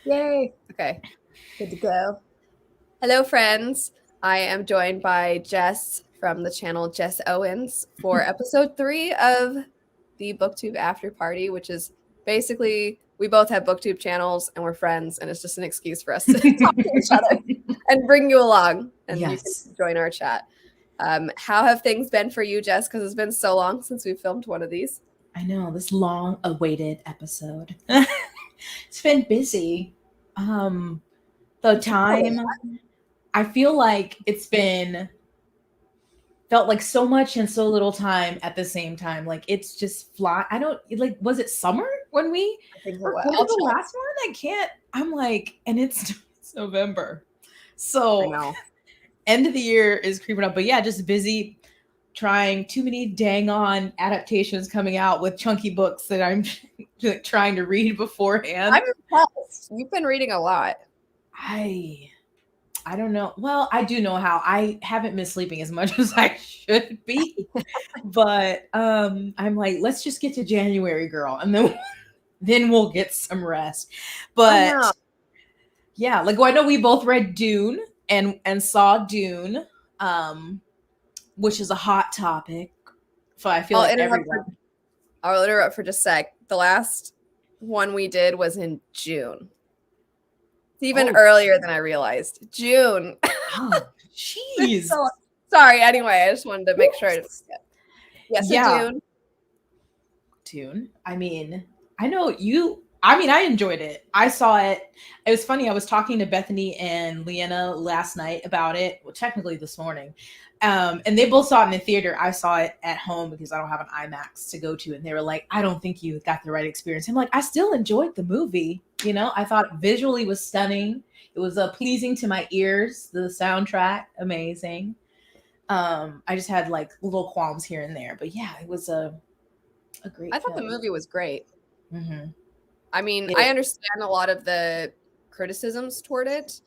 Yay. Okay. Good to go. Hello, friends. I am joined by Jess from the channel Jess Owens for episode 3 of the BookTube After Party, which is basically we both have BookTube channels and we're friends, and it's just an excuse for us to talk to each other and bring you along, and you can join our chat. How have things been for you, Jess? Because it's been so long since we filmed one of these. I know, this long awaited episode. It's been busy. The time, I feel like it's felt like so much and so little time at the same time. Like it's just I don't like, was it summer when we recorded the last one? I'm like, and it's November. So end of the year is creeping up, but yeah, just busy trying. Too many dang on adaptations coming out with chunky books that I'm trying to read beforehand. I'm impressed. You've been reading a lot. I don't know. Well, I do know how. I haven't been sleeping as much as I should be. But I'm like, let's just get to January, girl, and then we'll get some rest. But yeah, like, well, I know we both read Dune and saw Dune, which is a hot topic. So I feel like everyone. I'll interrupt for just a sec. The last one we did was in June. It's even earlier than I realized. June. Oh, jeez. So, sorry. Anyway, I just wanted to make sure. Dune. Dune. I mean, I know you. I mean, I enjoyed it. I saw it. It was funny. I was talking to Bethany and Leanna last night about it. Well, technically this morning. And they both saw it in the theater. I saw it at home because I don't have an IMAX to go to. And they were like, I don't think you got the right experience. I'm like, I still enjoyed the movie. You know, I thought visually was stunning. It was pleasing to my ears. The soundtrack, amazing. I just had like little qualms here and there. But yeah, it was a great I thought film. the movie was great. Mm-hmm. I mean, I understand a lot of the criticisms toward it.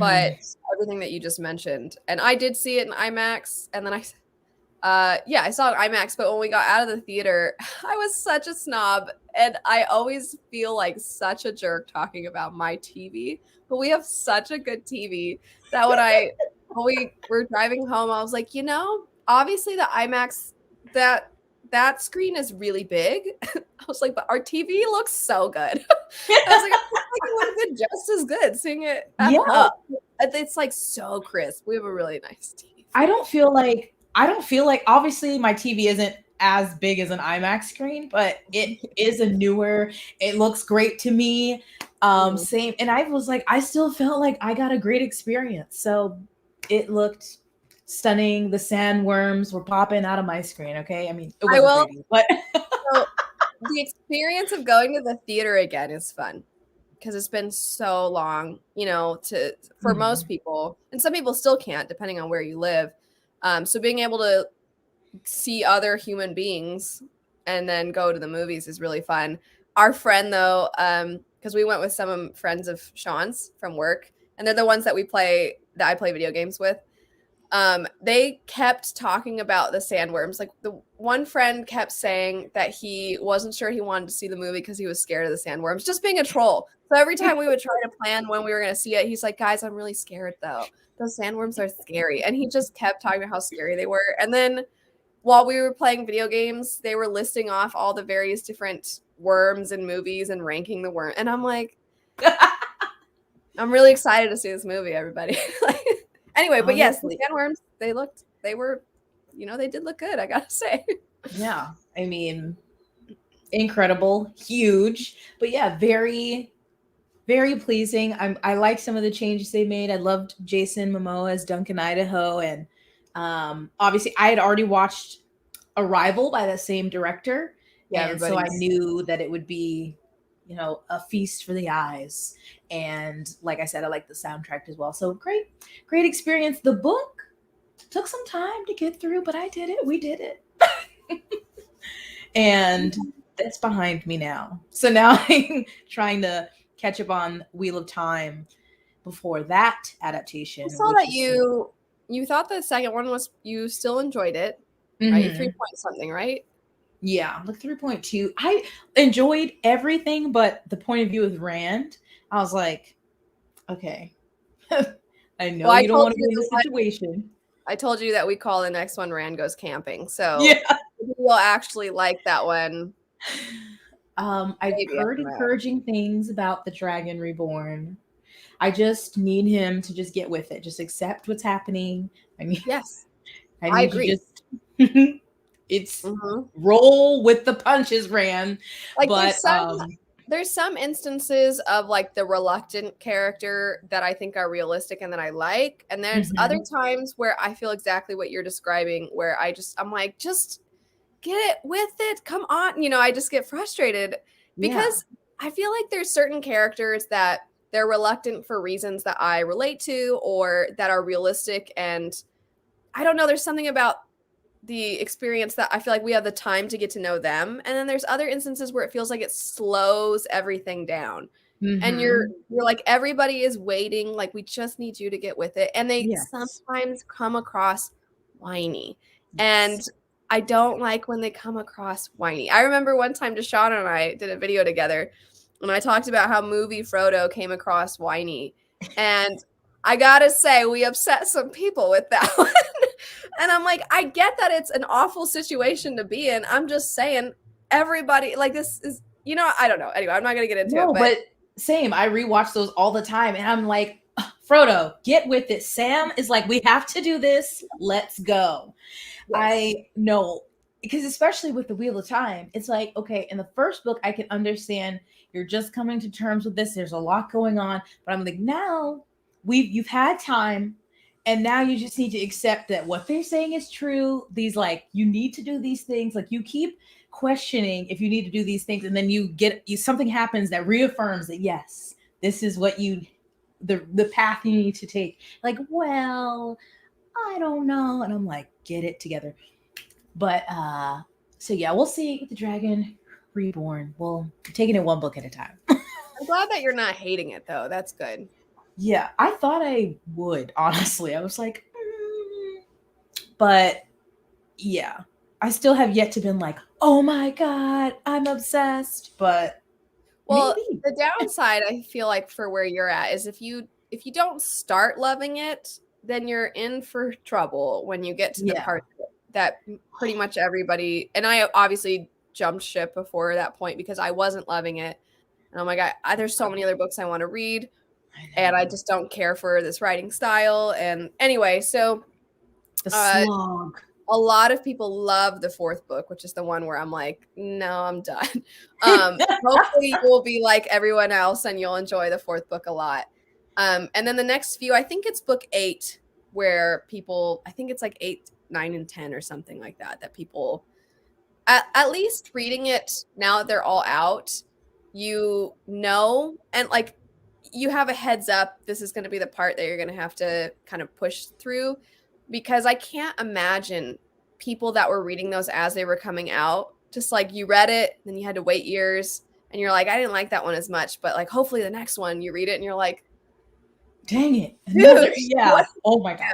But everything that you just mentioned, and I did see it in IMAX, and then I saw it in IMAX, but when we got out of the theater, I was such a snob, and I always feel like such a jerk talking about my TV, but we have such a good TV that when we were driving home, I was like, obviously the IMAX, that screen is really big. I was like, but our TV looks so good. I was like, it would have been just as good seeing it at home. It's like so crisp. We have a really nice TV. I don't feel like obviously my TV isn't as big as an IMAX screen, but it is a newer. It looks great to me. Same, and I was like, I still felt like I got a great experience. So it looked stunning. The sandworms were popping out of my screen. Okay, I mean, it wasn't pretty, but so the experience of going to the theater again is fun because it's been so long, for most people, and some people still can't, depending on where you live. So being able to see other human beings and then go to the movies is really fun. Our friend, though, because we went with some friends of Sean's from work, and they're the ones that I play video games with. They kept talking about the sandworms. Like the one friend kept saying that he wasn't sure he wanted to see the movie because he was scared of the sandworms, just being a troll. So every time we would try to plan when we were going to see it, he's like, guys, I'm really scared though. Those sandworms are scary. And he just kept talking about how scary they were. And then while we were playing video games, they were listing off all the various different worms in movies and ranking the worm. And I'm like, I'm really excited to see this movie, everybody. Anyway, but yes, the sandworms, they did look good, I gotta say. Yeah, I mean, incredible, huge, but yeah, very, very pleasing. I like some of the changes they made. I loved Jason Momoa as Duncan Idaho, and obviously I had already watched Arrival by the same director, and so I knew that it would be, a feast for the eyes. And like I said, I like the soundtrack as well. So great experience. The book took some time to get through, but I did it. We did it. And that's behind me now. So now I'm trying to catch up on Wheel of Time before that adaptation. I saw that you thought the second one you still enjoyed it, right? 3 point something, right? Yeah, like 3.2. I enjoyed everything, but the point of view with Rand, I was like, okay, I know Well, you don't want to be in this situation. I told you that we call the next one Rand Goes Camping. So Yeah. we'll actually like that one. I've Maybe I heard don't know. encouraging things about the Dragon Reborn. I just need him to just get with it. Just accept what's happening. I mean, Yes, I I need you agree. just it's Mhm. roll with the punches, Rand. Like But there's some instances of like the reluctant character that I think are realistic and that I like. And there's other mhm, times where I feel exactly what you're describing, where I'm like, just get with it. Come on. I just get frustrated yeah. because I feel like there's certain characters that they're reluctant for reasons that I relate to or that are realistic. And I don't know, there's something about the experience that I feel like we have the time to get to know them. And then there's other instances where it feels like it slows everything down. And you're Mhm. you're like everybody is waiting, like we just need you to get with it. And they Yes. sometimes come across whiny. And Yes. I don't like when they come across whiny. I remember one time Deshaun and I did a video together and I talked about how movie Frodo came across whiny. And I gotta say, we upset some people with that one. And I'm like, I get that it's an awful situation to be in. I'm just saying, everybody, like, this is, I don't know. Anyway, I'm not going to get into it, No, but but same. I rewatch those all the time, and I'm like, "Ugh, Frodo, get with it. Sam is like, we have to do this. Let's go. yes. I know because especially with the Wheel of Time, it's like, okay, in the first book, I can understand you're just coming to terms with this. There's a lot going on, but I'm like, now you've had time, and now you just need to accept that what they're saying is true. These like you need to do these things. Like you keep questioning if you need to do these things, and then something happens that reaffirms that yes, this is what the path you need to take. Like, well, I don't know. And I'm like, get it together. But so yeah, we'll see with the Dragon Reborn. Well, taking it one book at a time. I'm glad that you're not hating it, though. That's good. Yeah, I thought I would, honestly. I was like, but yeah. I still have yet to been like, oh my god, I'm obsessed. But Well, maybe. the downside I feel like for where you're at is if you don't start loving it, then you're in for trouble when you get to the Yeah. part that pretty much everybody, and I obviously jumped ship before that point because I wasn't loving it. And I'm like, there's so many other books I want to read, I and I know. just don't care for this writing style. And anyway, so The uh, slog. a lot of people love the fourth book, which is the one where I'm like, no, I'm done. Hopefully you'll be like everyone else and you'll enjoy the fourth book a lot. And then the next few, I think it's book 8, where people, I think it's like 8, 9, and 10 or something like that, that people at least reading it now that they're all out, and like you have a heads up, this is going to be the part that you're going to have to kind of push through, because I can't imagine people that were reading those as they were coming out, just like you read it, then you had to wait years and you're like, I didn't like that one as much, but like hopefully the next one you read it and you're like, Dang it. dude, Another. Yeah. what? Oh my gosh.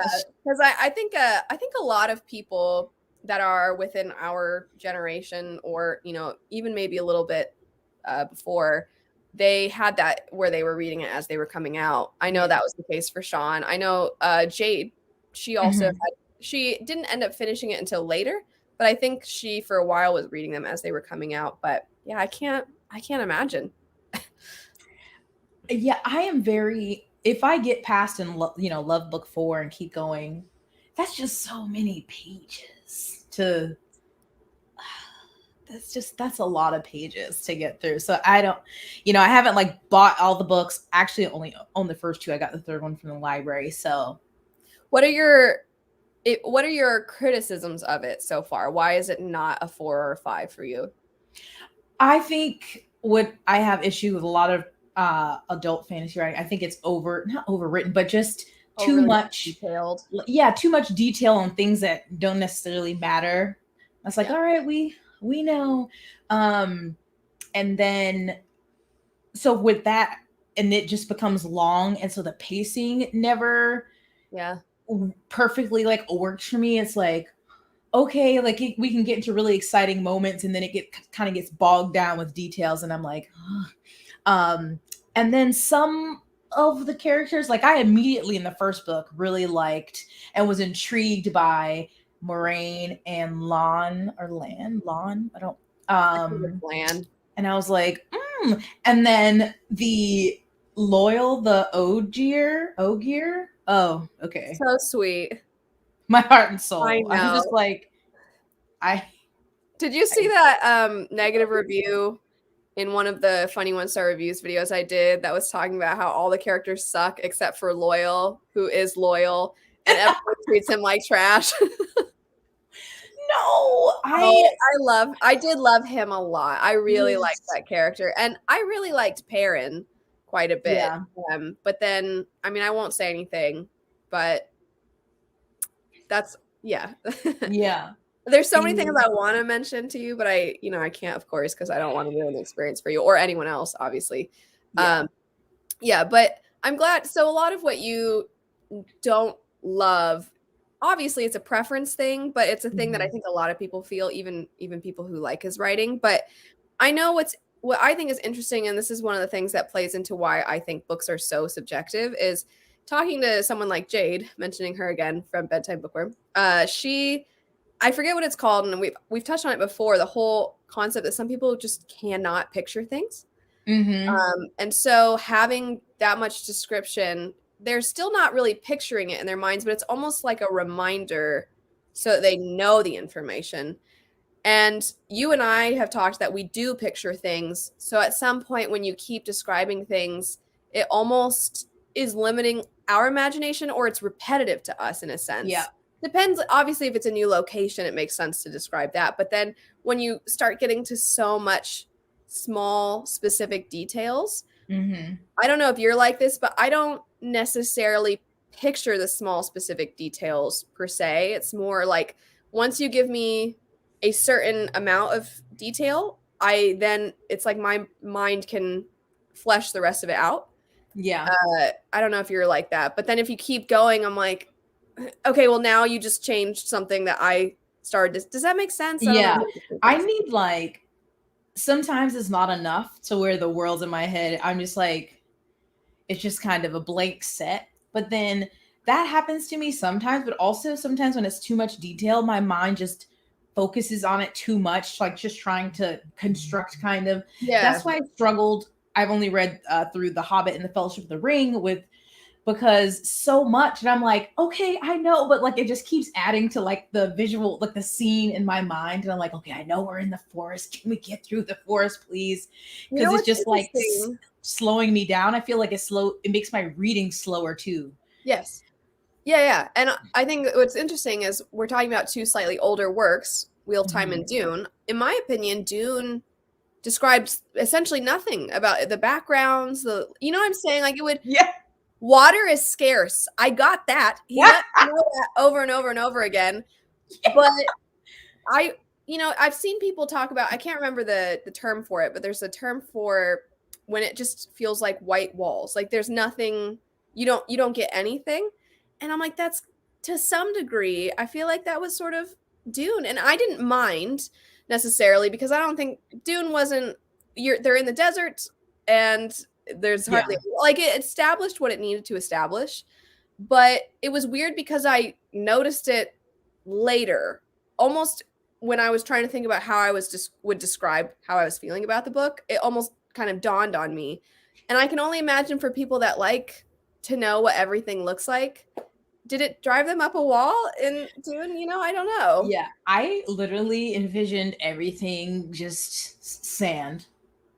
Because I think a lot of people that are within our generation, or even maybe a little bit before, they had that where they were reading it as they were coming out. I know Yeah. that was the case for Sean. I know Jade. She also Mhm. had, she didn't end up finishing it until later, but I think she for a while was reading them as they were coming out. But yeah, I can't imagine. Yeah, I am very. If I get past and love book 4 and keep going, that's just so many pages to. That's a lot of pages to get through. So I don't, I haven't like bought all the books. Actually, only own the first two. I got the third one from the library. So What are your criticisms of it so far? Why is it not a 4 or a 5 for you? I think what I have issue with a lot of adult fantasy writing. I think it's not overwritten, but just too Overly much. detailed. Yeah, too much detail on things that don't necessarily matter. I was like, Yeah. all right, we know. Um, and then so with that, and it just becomes long, and so the pacing never Yeah. perfectly like works for me. It's like, okay, like we can get into really exciting moments, and then it kind of gets bogged down with details, and I'm like, um, and then some of the characters, like I immediately in the first book really liked and was intrigued by Moraine and Lon. I don't. I think it's Um, bland. and I was like, and then the the Ogier. Oh, okay. So sweet. My heart and I soul. I'm just know. like, I, Did you see I that negative review in one of the funny one star reviews videos I did that was talking about how all the characters suck except for Loyal, who is loyal, and everyone treats him like trash? no, Oh, I did love him a lot. I really liked yes, that character, and I really liked Perrin quite a bit. yeah, But then, I mean, I won't say anything, but that's yeah. yeah, There's so many things the I want to mention to you, but I can't, of course, because I don't want to ruin the experience for you or anyone else, obviously. yeah, Um, yeah, but I'm glad. So a lot of what you don't love, obviously, it's a preference thing, but it's a thing that I mhm, think a lot of people feel, even people who like his writing. But I know what I think is interesting, and this is one of the things that plays into why I think books are so subjective, is talking to someone like Jade, mentioning her again from Bedtime Bookworm. She I forget what it's called, and we've touched on it before. The whole concept that some people just cannot picture things, mhm, and so having that much description, they're still not really picturing it in their minds, but it's almost like a reminder so that they know the information. And you and I have talked that we do picture things. So at some point, when you keep describing things, it almost is limiting our imagination, or it's repetitive to us in a yeah, sense. Depends, obviously, if it's a new location, it makes sense to describe that. But then when you start getting to so much small, specific details, mhm, I don't know if you're like this, but I don't necessarily picture the small specific details per se. It's more like once you give me a certain amount of detail, I then it's like my mind can flesh the rest of it out. yeah, I don't know if you're like that, but then if you keep going, I'm like, okay, well now you just changed something that I started. Does that make sense? I don't know. yeah. I need like sometimes it's not enough to where the world's in my head. I'm just like, it's just kind of a blank set. But then that happens to me sometimes, but also sometimes when it's too much detail, my mind just focuses on it too much, like just trying to construct kind of. Yeah. That's why I struggled. I've only read through The Hobbit and The Fellowship of the Ring with because so much and I'm like, okay, I know, but like it just keeps adding to like the visual, like the scene in my mind, and I'm like, okay, I know we're in the forest, can we get through the forest please? You know Because it's what's just like interesting? slowing me down. I feel like it makes my reading slower too. Yes. Yeah, yeah. And I think that what's interesting is we're talking about two slightly older works, Wheel of Time and Mhm. Dune. In my opinion, Dune describes essentially nothing about the backgrounds, you know what I'm saying? Like it would Yeah. water is scarce. I got that. He let me know that over and over and over again. But I I've seen people talk about, I can't remember the term for it, but there's a term for when it just feels like white walls. Like there's nothing, you don't get anything. And I'm like, that's to some degree, I feel like that was sort of Dune. And I didn't mind necessarily because I don't think Dune wasn't they're in the desert and there's hardly, Yeah. like, it established what it needed to establish. But it was weird because I noticed it later, almost when I was trying to think about how I was just would describe how I was feeling about the book, it almost kind of dawned on me. And I can only imagine for people that like to know what everything looks like, did it drive them up a wall in Dune? I don't know. Yeah, I literally envisioned everything just sand.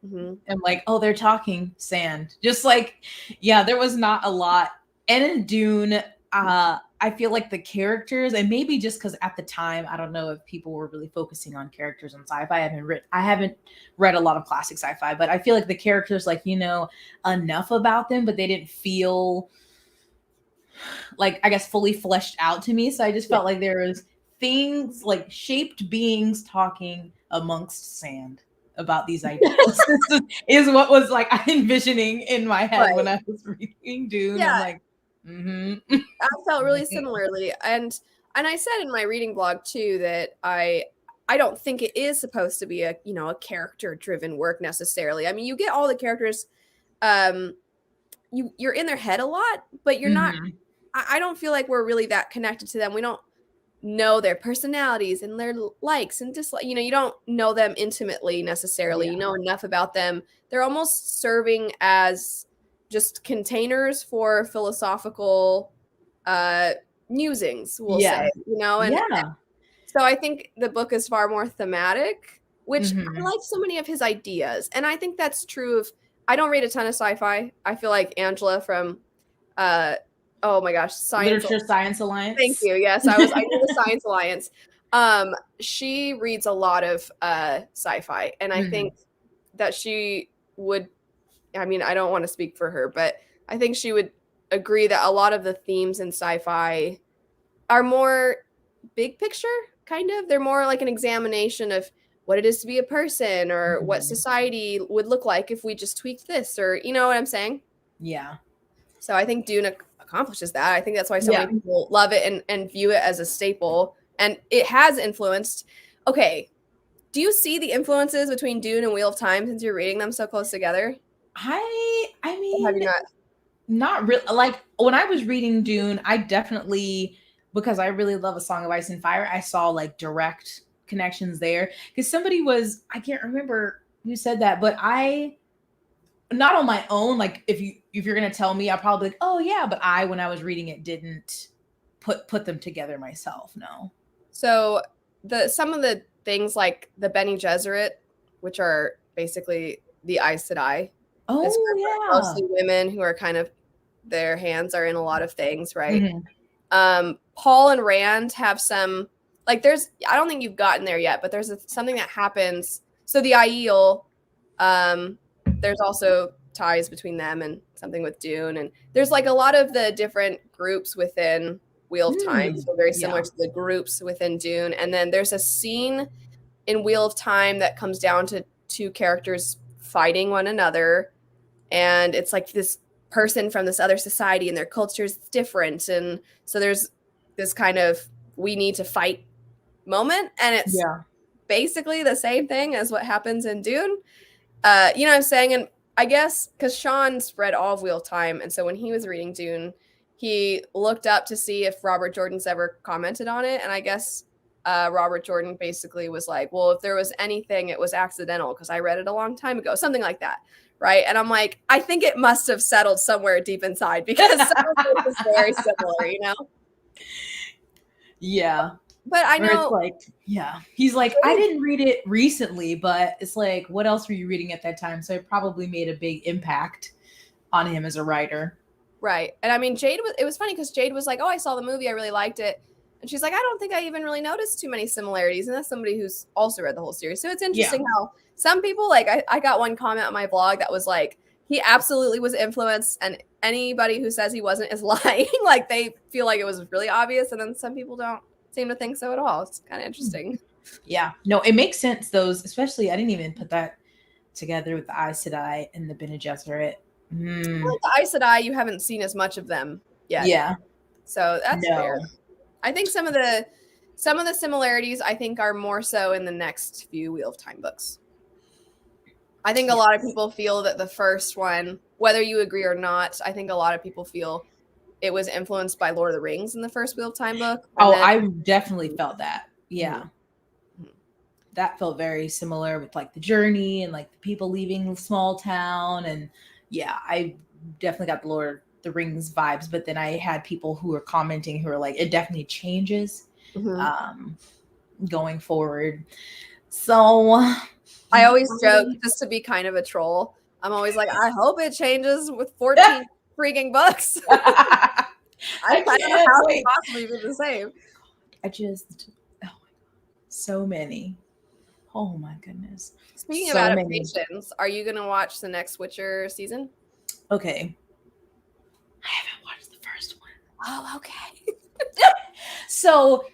Mhm. And like, oh, they're talking sand. Just like, yeah, there was not a lot. And in Dune, I feel like the characters, and maybe just because at the time, I don't know if people were really focusing on characters on sci-fi. I haven't read a lot of classic sci-fi, but I feel like the characters, like, enough about them, but they didn't feel like, I guess, fully fleshed out to me. So I just Yeah. felt like there was things like shaped beings talking amongst sand about these ideas. This is what was like envisioning in my head when Right. I was reading Dune. I'm Yeah, like, mm-hmm. I felt really similarly, and and I said in my reading blog too that I don't think it is supposed to be a, you know, a character driven work necessarily. I mean, you get all the characters, um, you're in their head a lot, but you're not. Mhm. I don't feel like we're really that connected to them. We don't know their personalities and their likes and dislikes. You know, you don't know them intimately necessarily. You Yeah. know enough about them. They're almost serving as just containers for philosophical uh musings, we'll Yeah. say, you know, and Yeah. so I think the book is far more thematic, which I Mhm. like so many of his ideas. And I think that's true of I don't read a ton of sci-fi. I feel like Angela from uh oh my gosh, Science. Literature Science Thank Alliance. you. Yes, I knew the Science Alliance. She reads a lot of sci-fi, and I Mhm. think that she would, I mean, I don't want to speak for her, but I think she would agree that a lot of the themes in sci-fi are more big picture, kind of. They're more like an examination of what it is to be a person or what Mhm. society would look like if we just tweaked this, or you know what I'm saying? Yeah. So I think Dune accomplishes that. I think that's why so many Yeah. people love it and view it as a staple. And it has influenced. Okay, do you see the influences between Dune and Wheel of Time since you're reading them so close together? I Or have mean, you not? not really. Like when I was reading Dune, I definitely, because I really love A Song of Ice and Fire, I saw like direct connections there. Because somebody was, I can't remember who said that, but I, not on my own, like if you're gonna tell me, I'll probably like, oh yeah, but I, when I was reading it, didn't put them together myself. No. So the some of the things like the Bene Gesserit, which are basically the Aes Sedai, this Oh group of yeah. mostly women who are kind of their hands are in a lot of things, right? Mhm. Paul and Rand have some like there's I don't think you've gotten there yet, but there's something that happens. So the Aiel, there's also ties between them and something with Dune, and there's like a lot of the different groups within Wheel of Time, Mm. so very similar Yeah. to the groups within Dune. And then there's a scene in Wheel of Time that comes down to two characters fighting one another, and it's like this person from this other society and their culture is different, and so there's this kind of we need to fight moment, and it's Yeah. basically the same thing as what happens in Dune. You know what I'm saying? And I guess because Sean's read all of Wheel of Time, and so when he was reading Dune, he looked up to see if Robert Jordan's ever commented on it, and I guess Robert Jordan basically was like, "Well, if there was anything, it was accidental because I read it a long time ago, something like that." Right. And I'm like, I think it must have settled somewhere deep inside because some of it is very similar, you know? Yeah. But I Or it's know like, yeah. He's like, I didn't read it recently, but it's like, what else were you reading at that time? So it probably made a big impact on him as a writer. right. And I mean, Jade was, it was funny because Jade was like, oh, I saw the movie. I really liked it. And she's like, I don't think I even really noticed too many similarities. And that's somebody who's also read the whole series. So it's Yeah. interesting how some people, like, I got one comment on my blog that was like, he absolutely was influenced. And anybody who says he wasn't is lying. Like, they feel like it was really obvious. And then some people don't seem to think so at all. It's kind of interesting. Yeah. No, it makes sense, those, especially, I didn't even put that together with the Aes Sedai and the Bene Gesserit. Mm, Like the Aes Sedai, you haven't seen as much of them yet. yeah. So that's fair. No. I think some of the similarities I think are more so in the next few Wheel of Time books. I think a lot of Yes. people feel that the first one, whether you agree or not, I think a lot of people feel it was influenced by Lord of the Rings in the first Wheel of Time book. And Oh, then I definitely felt that. Yeah. Mhm. That felt very similar with like the journey and like the people leaving the small town. And yeah, I definitely got the Lord of the Rings vibes, but then I had people who were commenting who were like, it definitely changes Mhm. um going forward. So I always joke I- just to be kind of a troll. I'm always like, I hope it changes with 14 freaking books. I I don't know can't how it could wait. possibly be the same. I just, oh my God, so many. Oh my goodness. Speaking of So many. adaptations, are you going to watch the next Witcher season? Okay. I haven't watched the first one. Oh, okay. So,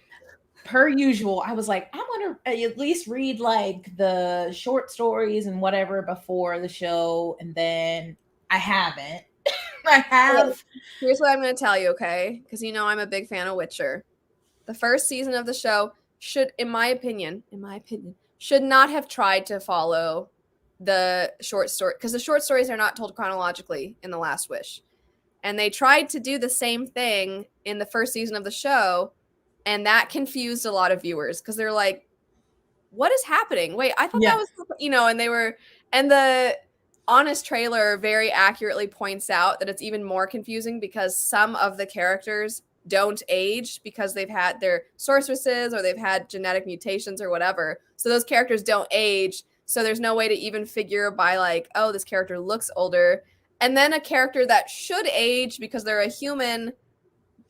per usual, I was like, I want to at least read like the short stories and whatever before the show. And then I haven't. I Okay, have. here's what I'm going to tell you, okay? Because you know I'm a big fan of Witcher. The first season of the show should, in my opinion, should not have tried to follow the short story, because the short stories are not told chronologically in The Last Wish. And they tried to do the same thing in the first season of the show, and that confused a lot of viewers because they're like, what is happening? Wait, I thought that Yeah. was, and the honest trailer very accurately points out that it's even more confusing because some of the characters don't age because they've had their sorceresses or they've had genetic mutations or whatever. So those characters don't age. So there's no way to even figure by like, oh, this character looks older. And then a character that should age because they're a human,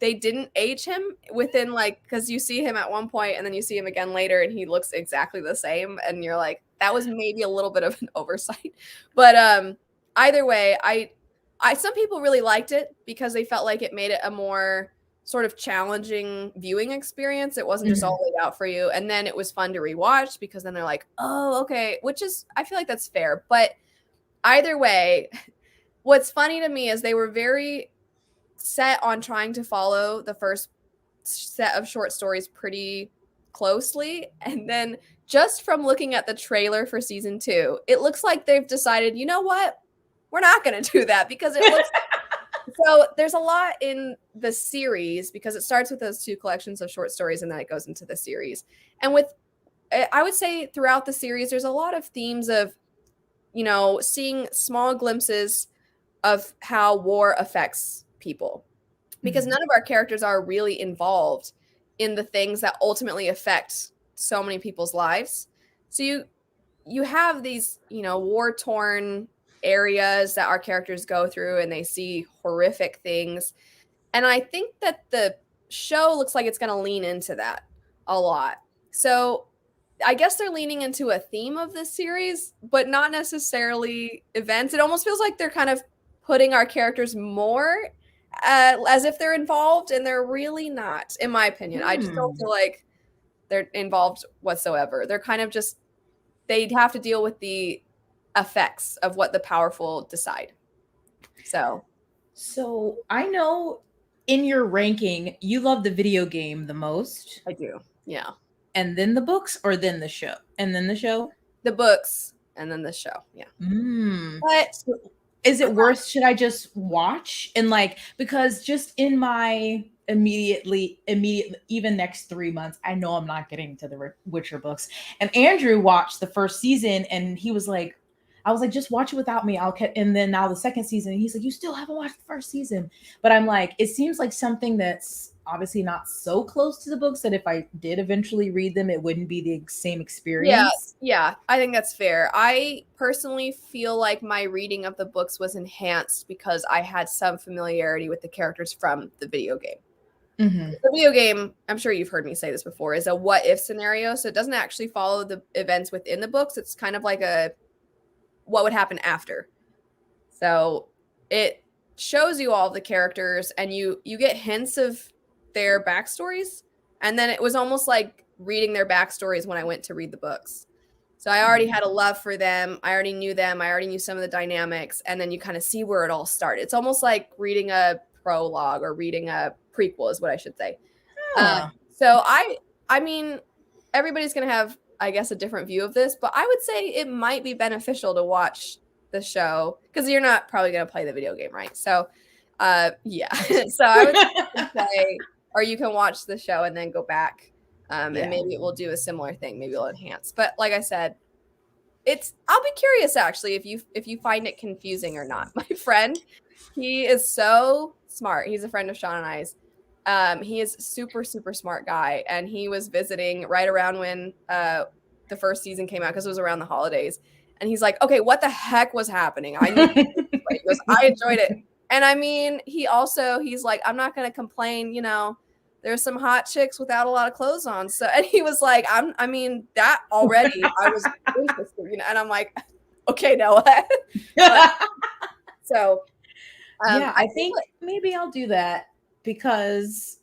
they didn't age him within like, because you see him at one point and then you see him again later and he looks exactly the same, and you're like, that was maybe a little bit of an oversight. But either way, I some people really liked it because they felt like it made it a more sort of challenging viewing experience. It wasn't just all Mhm. laid out for you, and then it was fun to rewatch because then they're like, oh, okay, which is, I feel like that's fair. But either way, what's funny to me is they were very set on trying to follow the first set of short stories pretty closely. And then just from looking at the trailer for season 2, it looks like they've decided, you know what? We're not going to do that because it looks so there's a lot in the series because it starts with those 2 collections of short stories and then it goes into the series. And with I would say throughout the series there's a lot of themes of, seeing small glimpses of how war affects people, because Mhm. none of our characters are really involved in the things that ultimately affect so many people's lives. So you have these, war torn areas that our characters go through and they see horrific things. And I think that the show looks like it's going to lean into that a lot. So I guess they're leaning into a theme of this series, but not necessarily events. It almost feels like they're kind of putting our characters more as if they're involved, and they're really not, in my opinion. I just don't Hmm. feel like they're involved whatsoever. They're kind of just, they'd have to deal with the effects of what the powerful decide. So So I know in your ranking, you love the video game the most, I do. Yeah. and then the books, or then the show, and then the show. The books and then the show. Yeah. Mm. But So is it worth? Should I just watch and like, because just in my immediately even next 3 months, I know I'm not getting to the Witcher books. And Andrew watched the first season and he was like, I was like, just watch it without me. And then now the second season, and he's like, you still haven't watched the first season. But I'm like, it seems like something that's obviously not so close to the books that if I did eventually read them, it wouldn't be the same yeah, experience. yeah, I think that's fair. I personally feel like my reading of the books was enhanced because I had some familiarity with the characters from the video game. Mm-hmm. The video game, I'm sure you've heard me say this before, is a what if scenario. So it doesn't actually follow the events within the books. It's kind of like a what would happen after. So it shows you all the characters and you get hints of their backstories. And then it was almost like reading their backstories when I went to read the books. So I already had a love for them. I already knew them. I already knew some of the dynamics. And then you kind of see where it all started. It's almost like reading a prologue or reading a prequel is what I should say. Huh. So I mean, everybody's going to have, I guess, a different view of this, but I would say it might be beneficial to watch the show because you're not probably going to play the video game, right? So, yeah. So I would play, or you can watch the show and then go back, and Yeah. maybe it will do a similar thing. Maybe it'll enhance. But like I said, I'll be curious actually if you find it confusing or not. My friend, he is so smart. He's a friend of Sean and I's. He is super, super smart guy. And he was visiting right around when the first season came out because it was around the holidays. And he's like, okay, what the heck was happening? I need to He goes, I enjoyed it. And I mean, he's like, I'm not gonna complain, there's some hot chicks without a lot of clothes on. So and he was like, I mean, that already I was interested, and I'm like, okay, Noah. So Yeah, I I think maybe I'll do that because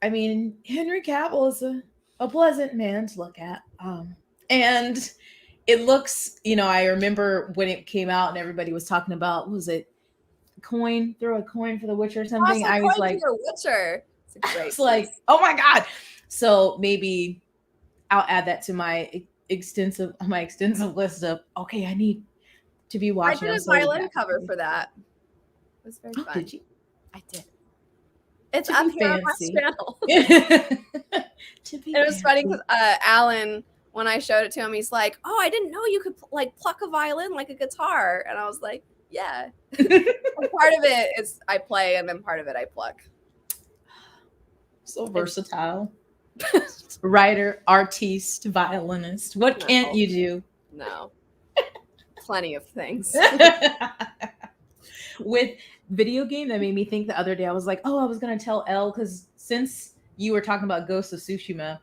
I mean Henry Cavill is a pleasant man to look at. And it looks, I remember when it came out and everybody was talking about, what was it, throw a coin for the Witcher or something. also I was quite like, your Witcher. It's a great it's like, oh my God. So maybe I'll add that to my extensive list of okay, I need to be I watching. did I'm a so violin bad. cover for that. It was very Oh, fun. did you? I did. It's To up be here on my fancy. channel. To be It was funny fancy. because Alan, when I showed it to him, he's like, "Oh, I didn't know you could like pluck a violin like a guitar," and I was like, "Yeah." Part of it is I play, and then part of it I pluck. So versatile. Writer, artiste, violinist. What can't you do? No, plenty of things. With video game, that made me think the other day. I was like, oh, I was gonna tell Elle because since you were talking about Ghost of Tsushima,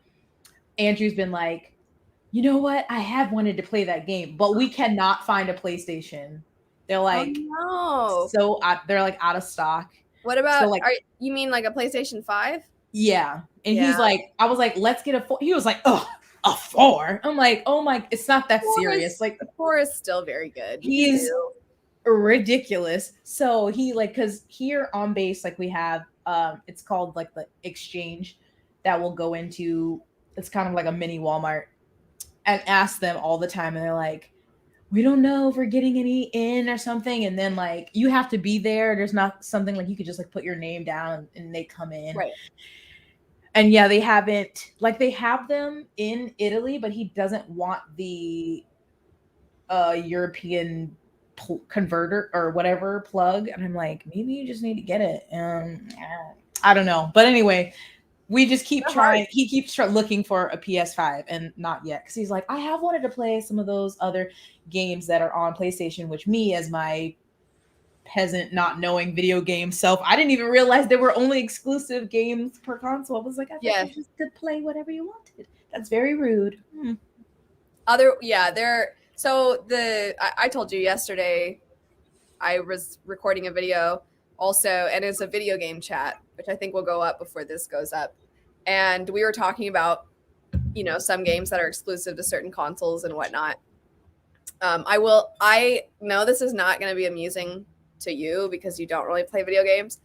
Andrew's been like, you know what? I have wanted to play that game, but we cannot find a PlayStation. They're Oh like no! they're like out of stock. What So about? like, You mean like a PlayStation 5? yeah. And Yeah. he's like, I was like, let's get a 4. He was like, oh, a 4. I'm like, oh my, it's not that serious. Like, The 4 is still very good. You can he's do. ridiculous. So he like, because here on base, like we have it's called like the exchange that will go into, it's kind of like a mini Walmart, and ask them all the time, and they're like, we don't know if we're getting any in or something. And then like you have to be there. There's not something like you could just like put your name down and they come in. Right. And yeah, they haven't, like they have them in Italy, but he doesn't want the European converter or whatever plug. And I'm like, maybe you just need to get it. I don't know. But anyway, we just keep trying. He keeps looking for a PS5 and not yet, because he's like, I have wanted to play some of those other games that are on PlayStation, which me as my peasant not knowing video game self, I didn't even realize there were only exclusive games per console. I was like, I thought you just could play whatever you wanted. That's very rude. I told you yesterday I was recording a video also, and it's a video game chat, which I think will go up before this goes up. And we were talking about, some games that are exclusive to certain consoles and whatnot. I know this is not going to be amusing to you because you don't really play video games,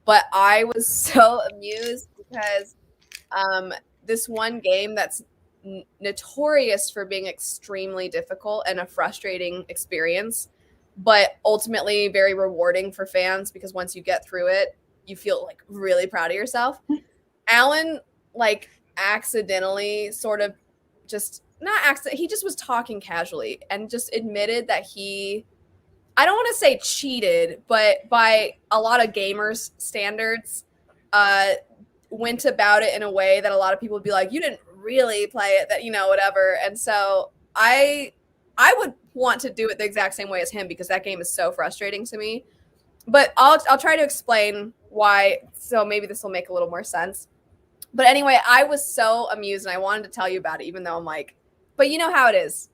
but I was so amused because this one game that's notorious for being extremely difficult and a frustrating experience, but ultimately very rewarding for fans because once you get through it, you feel like really proud of yourself. Alan, like, accidentally sort of just not accident, he just was talking casually and just admitted that I don't want to say cheated, but by a lot of gamers' standards, went about it in a way that a lot of people would be like, you didn't really play it, that, whatever. And so I would want to do it the exact same way as him because that game is so frustrating to me. But I'll try to explain why, so maybe this will make a little more sense. But anyway, I was so amused and I wanted to tell you about it, even though I'm like, but you know how it is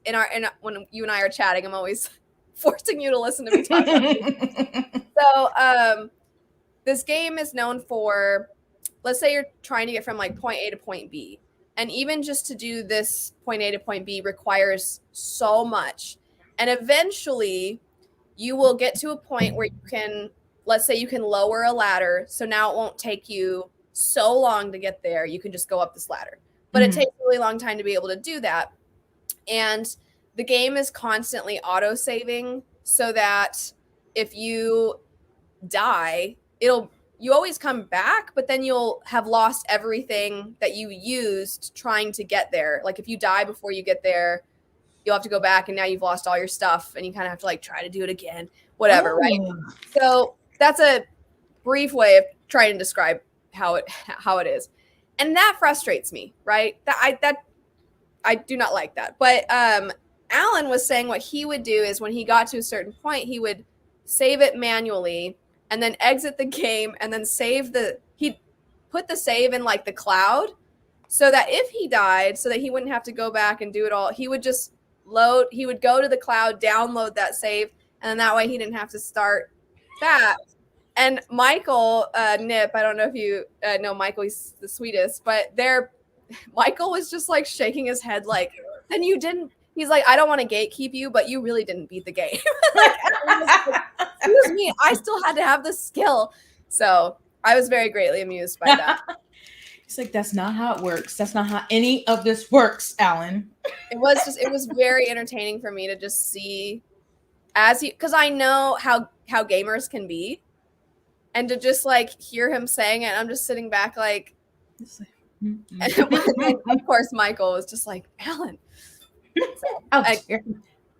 when you and I are chatting, I'm always forcing you to listen to me talk about So this game is known for, let's say you're trying to get from like point A to point B. And even just to do this point A to point B requires so much. And eventually you will get to a point where you can, let's say you can lower a ladder. So now it won't take you so long to get there. You can just go up this ladder. But it takes a really long time to be able to do that. And the game is constantly auto-saving so that if you die, you always come back, but then you'll have lost everything that you used trying to get there. Like if you die before you get there, you'll have to go back and now you've lost all your stuff and you kind of have to like try to do it again, whatever, right? So that's a brief way of trying to describe how it is. And that frustrates me, right? I do not like that. But Alan was saying what he would do is when he got to a certain point, he would save it manually and then exit the game and then he'd put the save in like the cloud so that if he died, so that he wouldn't have to go back and do it all, he would just he would go to the cloud, download that save, and then that way he didn't have to start that. And Michael Nip, I don't know if you know Michael, he's the sweetest, but Michael was just like shaking his head like, then you didn't, he's like, I don't want to gatekeep you, but you really didn't beat the game. Like, excuse me, I still had to have the skill. So I was very greatly amused by that. It's like, that's not how it works. That's not how any of this works, Alan. It was very entertaining for me to just see because I know how gamers can be, and to just like hear him saying it, I'm just sitting back like, and of course Michael was just like, Alan. So,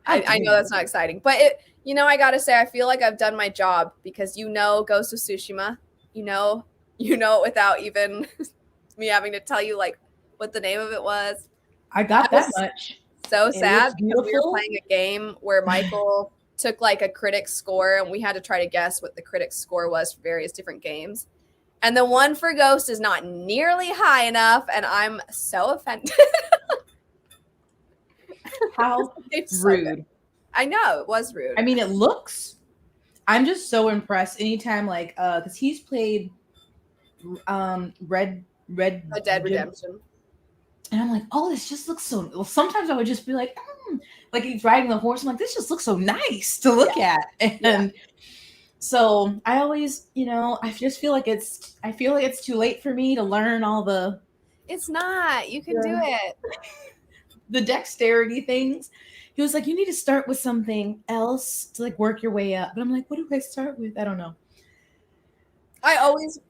I know that's not exciting, but I gotta say, I feel like I've done my job because Ghost of Tsushima, you know it without even me having to tell you like what the name of it was. I got that much. So sad because we were playing a game where Michael took like a critic's score and we had to try to guess what the critic's score was for various different games. And the one for Ghost is not nearly high enough, and I'm so offended. How rude. I know, it was rude. I mean, it looks, I'm just so impressed anytime, like, because he's played Red Dead Redemption. And I'm like, oh, this just looks so, well, sometimes I would just be like he's riding the horse. I'm like, this just looks so nice to look at. And so I always, I just feel like it's too late for me to learn all the. It's not. You can do it. The dexterity things. He was like, you need to start with something else to like work your way up. But I'm like, what do I start with? I don't know. I almost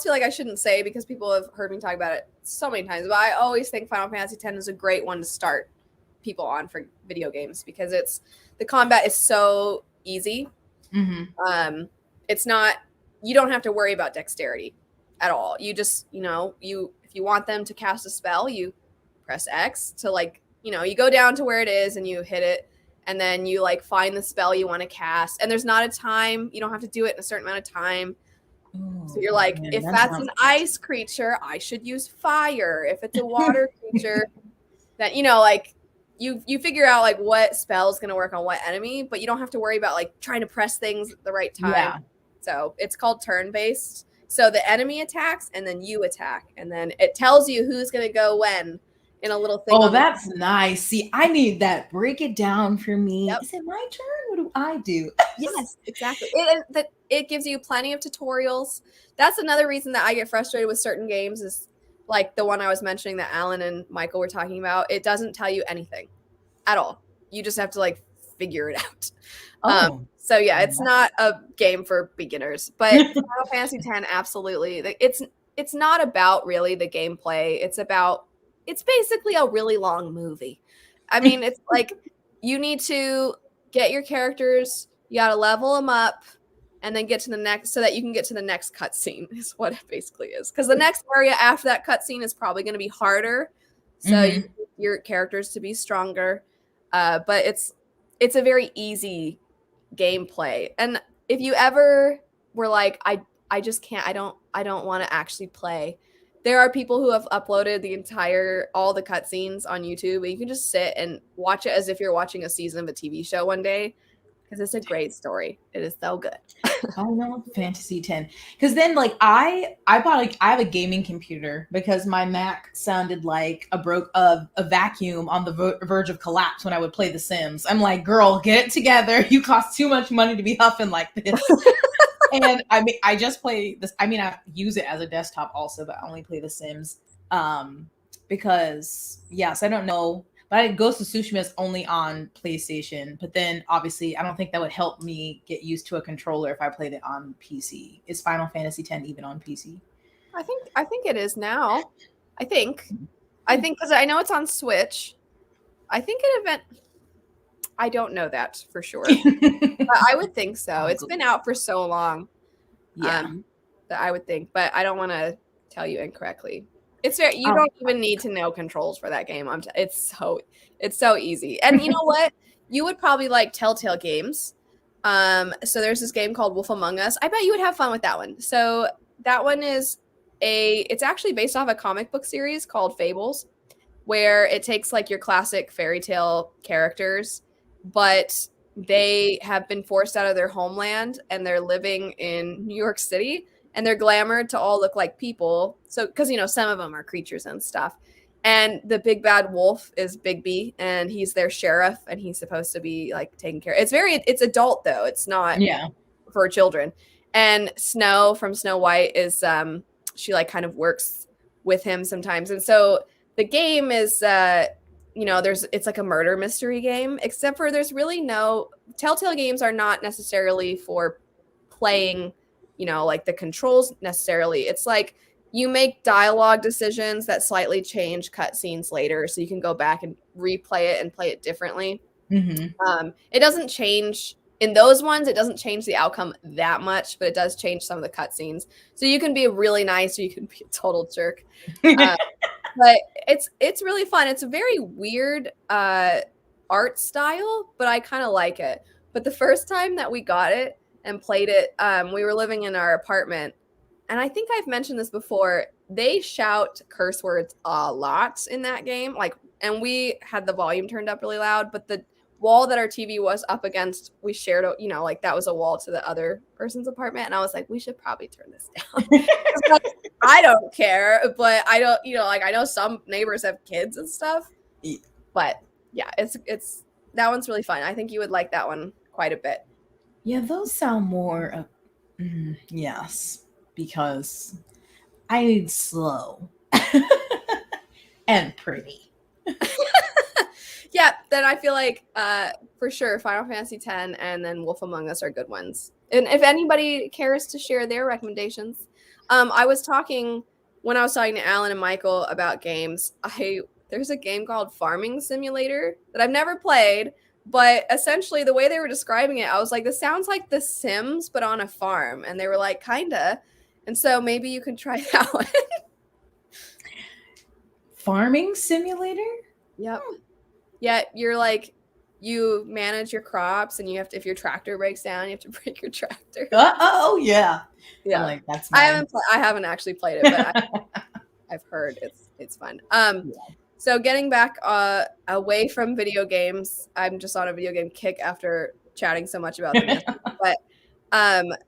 feel like I shouldn't say because people have heard me talk about it so many times, but I always think Final Fantasy X is a great one to start people on for video games because the combat is so easy. Mm-hmm. It's not, you don't have to worry about dexterity at all. You just, if you want them to cast a spell, you press X to like, you go down to where it is and you hit it, and then you like find the spell you want to cast, and there's not a time. You don't have to do it in a certain amount of time. So you're like, if that's an ice creature, I should use fire. If it's a water creature, then like you figure out like what spell is going to work on what enemy, but you don't have to worry about like trying to press things at the right time. Yeah. So it's called turn-based. So the enemy attacks and then you attack, and then it tells you who's going to go when in a little thing. Oh, that's nice. See, I need that. Break it down for me. Yep. Is it my turn? What do I do? Yes, exactly. It gives you plenty of tutorials. That's another reason that I get frustrated with certain games is like the one I was mentioning that Alan and Michael were talking about. It doesn't tell you anything at all. You just have to like figure it out. So yeah, it's not a game for beginners, but Final Fantasy X, absolutely. It's not about really the gameplay. It's basically a really long movie. I mean, it's like you need to get your characters, you got to level them up, and then get to the next so that you can get to the next cutscene is what it basically is. Because the next area after that cutscene is probably going to be harder. So you need your characters to be stronger. But it's a very easy gameplay. And if you ever were like, I just can't, I don't want to actually play. There are people who have uploaded all the cutscenes on YouTube, and you can just sit and watch it as if you're watching a season of a TV show one day, because it's a great story. It is so good. I know Fantasy X, because then like I have a gaming computer because my Mac sounded like a vacuum on the verge of collapse when I would play The Sims. I'm like, girl, get it together. You cost too much money to be huffing like this. And I mean, I just play this. I mean, I use it as a desktop also, but I only play The Sims because, yes, I don't know. But Ghost of Tsushima is only on PlayStation. But then, obviously, I don't think that would help me get used to a controller if I played it on PC. Is Final Fantasy X even on PC? I think it is now. I think because I know it's on Switch. I think I don't know that for sure. But I would think so. It's been out for so long. Yeah. That I would think, but I don't want to tell you incorrectly. It's very, you don't even need to know controls for that game. It's so easy. And you know what? You would probably like Telltale games. So there's this game called Wolf Among Us. I bet you would have fun with that one. So that one it's actually based off a comic book series called Fables, where it takes like your classic fairy tale characters, but they have been forced out of their homeland and they're living in New York City, and they're glamored to all look like people. So, because, some of them are creatures and stuff. And the big bad wolf is Bigby, and he's their sheriff, and he's supposed to be like taking care. It's adult though. It's not for children. And Snow from Snow White is she like kind of works with him sometimes. And so the game is it's like a murder mystery game, except for there's really no Telltale games are not necessarily for playing, like the controls necessarily. It's like you make dialogue decisions that slightly change cutscenes later, so you can go back and replay it and play it differently. It doesn't change in those ones. It doesn't change the outcome that much, but it does change some of the cutscenes. So you can be really nice, or you can be a total jerk. But it's really fun. It's a very weird art style, but I kind of like it. But the first time that we got it and played it, we were living in our apartment, and I think I've mentioned this before. They shout curse words a lot in that game, and we had the volume turned up really loud, but the wall that our TV was up against, we shared, that was a wall to the other person's apartment, and I was like, we should probably turn this down. I don't care, but I don't, I know some neighbors have kids and stuff, but yeah, it's that one's really fun. I think you would like that one quite a bit. Yeah, those sound more, yes, because I need slow and pretty. Yeah, then I feel like for sure Final Fantasy X and then Wolf Among Us are good ones. And if anybody cares to share their recommendations, when I was talking to Alan and Michael about games, there's a game called Farming Simulator that I've never played, but essentially the way they were describing it, I was like, this sounds like The Sims, but on a farm. And they were like, kinda. And so maybe you can try that one. Farming Simulator? Yep. Yeah, you're like, you manage your crops, and you have to, if your tractor breaks down, you have to break your tractor. Oh yeah. Yeah. That's I haven't actually played it, but I've heard it's fun. So getting back away from video games, I'm just on a video game kick after chatting so much about them. But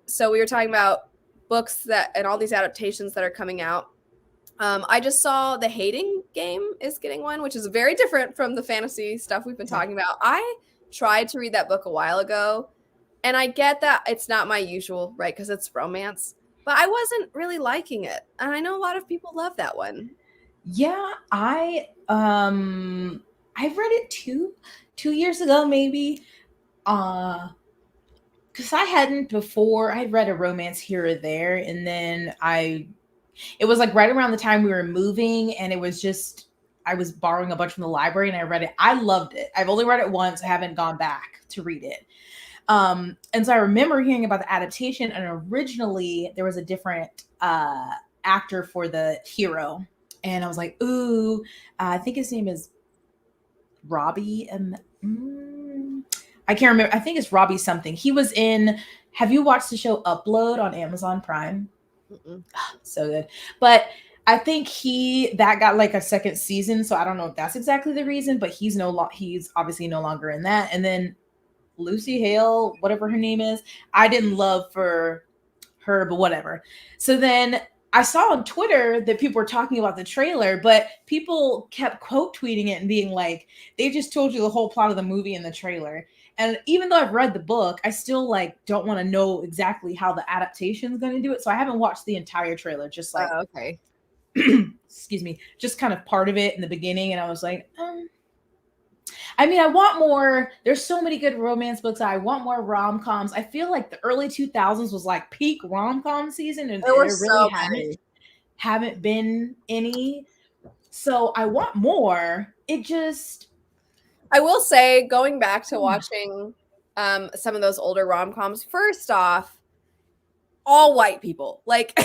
so we were talking about books and all these adaptations that are coming out. I just saw the Hating game is getting one, which is very different from the fantasy stuff we've been talking about. I tried to read that book a while ago, and I get that it's not my usual, right? Because it's romance, but I wasn't really liking it. And I know a lot of people love that one. Yeah, I read it two years ago, maybe. Because I hadn't before. I'd read a romance here or there, and then it was like right around the time we were moving, and it was just, I was borrowing a bunch from the library, and I read it. I loved it. I've only read it once. I haven't gone back to read it. And so I remember hearing about the adaptation, and originally there was a different actor for the hero. And I was like, ooh, I think his name is Robbie. I can't remember. I think it's Robbie something. He was in, have you watched the show Upload on Amazon Prime? So good. But I think that got like a second season. So I don't know if that's exactly the reason, but he's obviously no longer in that. And then Lucy Hale, whatever her name is, I didn't love for her, but whatever. So then I saw on Twitter that people were talking about the trailer, but people kept quote tweeting it and being like, they just told you the whole plot of the movie in the trailer. And even though I've read the book, I still don't want to know exactly how the adaptation is going to do it. So I haven't watched the entire trailer, just like, okay. Excuse me, just kind of part of it in the beginning. And I was like, I mean, I want more. There's so many good romance books. I want more rom-coms. I feel like the early 2000s was like peak rom-com season, and there really haven't been any. So I want more. I will say, going back to watching some of those older rom-coms, first off, all white people. Like,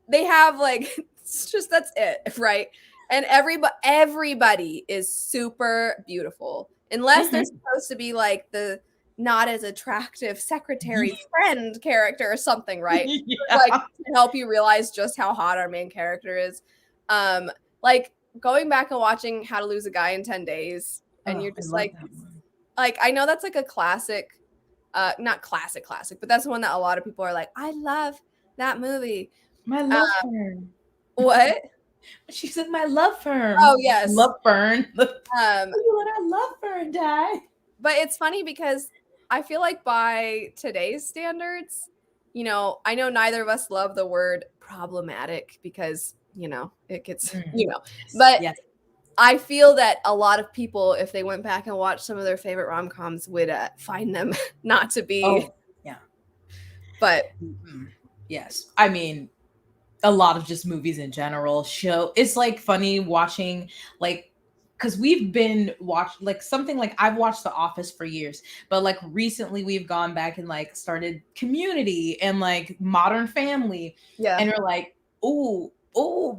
they have it's just, that's it, right? And everybody is super beautiful, unless they're supposed to be like the not as attractive secretary friend character or something, right? Yeah. Like, to help you realize just how hot our main character is. Going back and watching How to Lose a Guy in 10 Days, and you're just like I know that's like a classic, not classic, but that's the one that a lot of people are like, I love that movie. My love firm. What? She said, my love firm. Oh, yes. Love Fern. You let our love Fern die. But it's funny because I feel like by today's standards, you know, I know neither of us love the word problematic because, you know, it gets, you know, Yes. but Yes. I feel that a lot of people, if they went back and watched some of their favorite rom-coms, would find them not to be. Oh, yeah. But Yes. I mean, a lot of just movies in general show it's like funny watching like because we've been watched like something like I've watched The Office for years, but like recently we've gone back and like started Community and like Modern Family, yeah, and we're like, oh,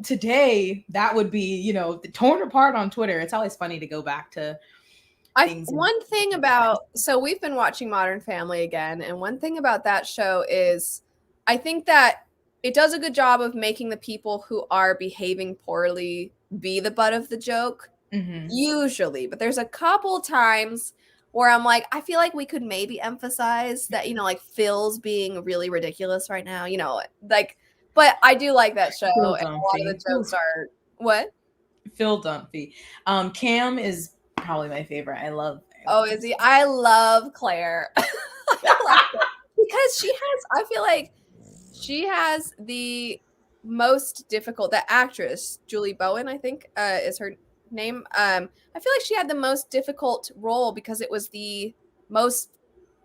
today that would be, you know, torn apart on Twitter. It's always funny to go back to things and one thing about, so we've been watching Modern Family again, and one thing about that show is I think that it does a good job of making the people who are behaving poorly be the butt of the joke. Mhm. Usually, but there's a couple times where I'm like, I feel like we could maybe emphasize that, you know, like Phil's being really ridiculous right now, you know, like, but I do like that show, and Phil a lot of the Dunphy. jokes are what? Phil Dunphy. Cam is probably my favorite. I love Oh, is he? I love Claire. I love it because she has, I feel like she has the most difficult, the actress, Julie Bowen, I think, is her name. I feel like she had the most difficult role because it was the most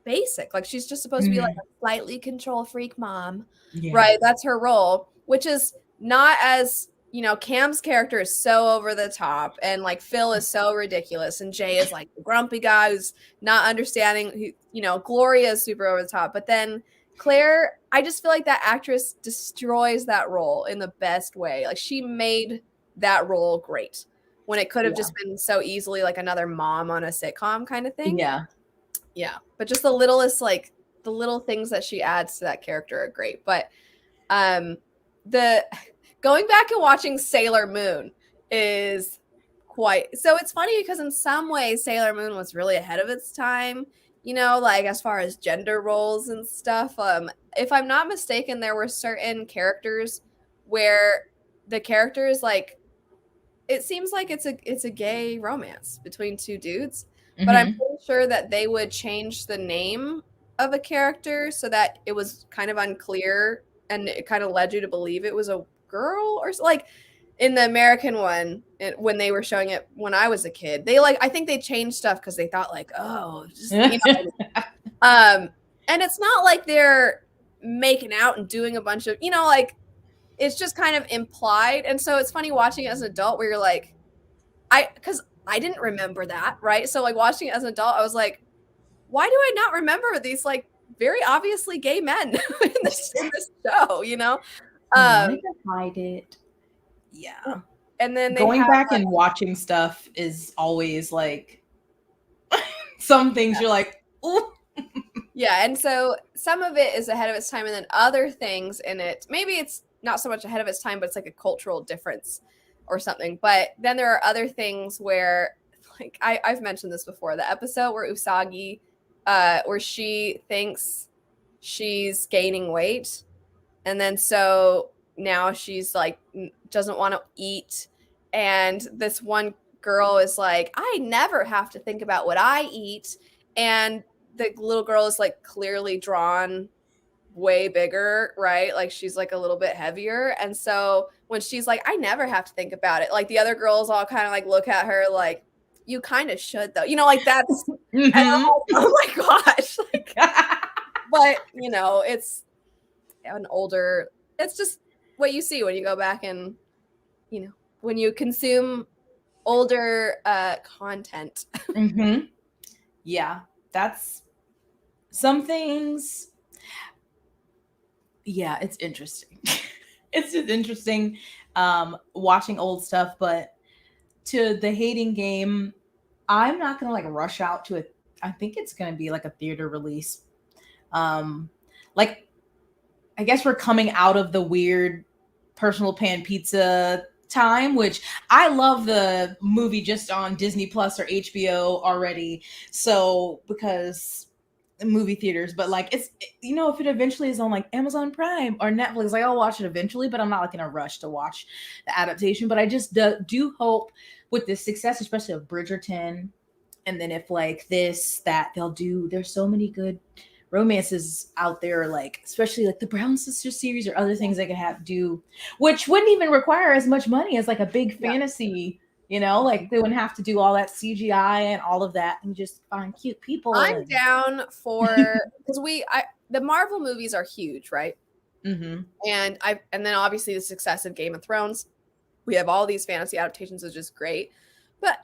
basic. Like she's just supposed to be like Mhm. a slightly control freak mom, Yeah. right? That's her role, which is not as, you know, Cam's character is so over the top, and like Phil is so ridiculous, and Jay is like the grumpy guy who's not understanding. Who, you know, Gloria is super over the top, but then Claire, I just feel like that actress destroys that role in the best way. Like she made that role great when it could have Yeah. just been so easily like another mom on a sitcom kind of thing. Yeah. Yeah, but just the littlest, like the little things that she adds to that character are great. But the going back and watching Sailor Moon is quite, so it's funny because in some ways Sailor Moon was really ahead of its time, you know, like as far as gender roles and stuff. If I'm not mistaken, there were certain characters where the characters like, it seems like it's a gay romance between two dudes, but I'm Mhm. pretty sure that they would change the name of a character so that it was kind of unclear and it kind of led you to believe it was a girl or like in the American one when they were showing it when I was a kid. They like, I think they changed stuff because they thought like, oh, just, you know, and it's not like they're making out and doing a bunch of, you know, like it's just kind of implied. And so it's funny watching it as an adult where you're like, because I didn't remember that, right? So like watching it as an adult, I was like, why do I not remember these like very obviously gay men in this show, you know? He Um, wanted to hide it. Yeah. and then they Going have back and watching stuff is always like some things you're like, ooh. yeah, and so some of it is ahead of its time, and then other things in it, maybe it's not so much ahead of its time, but it's like a cultural difference or something. But then there are other things where, like I've mentioned this before, the episode where Usagi, where she thinks she's gaining weight, and then so now she's like doesn't want to eat, and this one girl is like, I never have to think about what I eat, and the little girl is like clearly drawn way bigger, right? Like she's like a little bit heavier, and so when she's like, I never have to think about it, like the other girls all kind of like look at her like, you kind of should though, you know, like that's, and I'm Mhm. like, oh my gosh, like, but you know, it's an older, it's just what you see when you go back and, you know, when you consume older content. Mhm. Yeah. That's some things. Yeah, it's interesting. It's just interesting watching old stuff, but to the hating game, I'm not gonna like rush out to it. I think it's gonna be like a theater release. Um like I guess we're coming out of the weird personal pan pizza time, which I love the movie just on Disney Plus or HBO already. So because movie theaters, but like it's, you know, if it eventually is on like Amazon Prime or Netflix, like I'll watch it eventually, but I'm not like in a rush to watch the adaptation. But I just do hope with the success, especially of Bridgerton, and then if like this, that they'll do, there's so many good romances out there, like especially like the Brown Sisters series or other things they could have do, which wouldn't even require as much money as like a big Yeah. fantasy. Like they wouldn't have to do all that CGI and all of that, and just find cute people. I'm down for, because the Marvel movies are huge, right? Mm-hmm. And then obviously the success of Game of Thrones. We have all these fantasy adaptations, which is great. But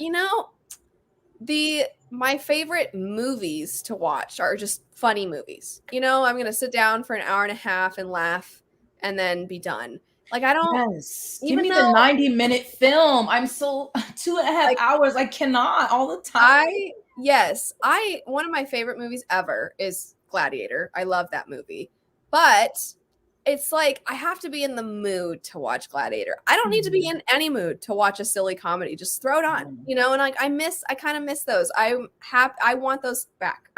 my favorite movies to watch are just funny movies. I'm gonna sit down for an hour and a half and laugh and then be done. Like I don't Yes. Give even me the though 90-minute film. I'm so 2.5 like hours. I cannot all the time. I one of my favorite movies ever is Gladiator. I love that movie. But it's like I have to be in the mood to watch Gladiator. I don't need to be in any mood to watch a silly comedy. Just throw it on, and like I kind of miss those. I want those back.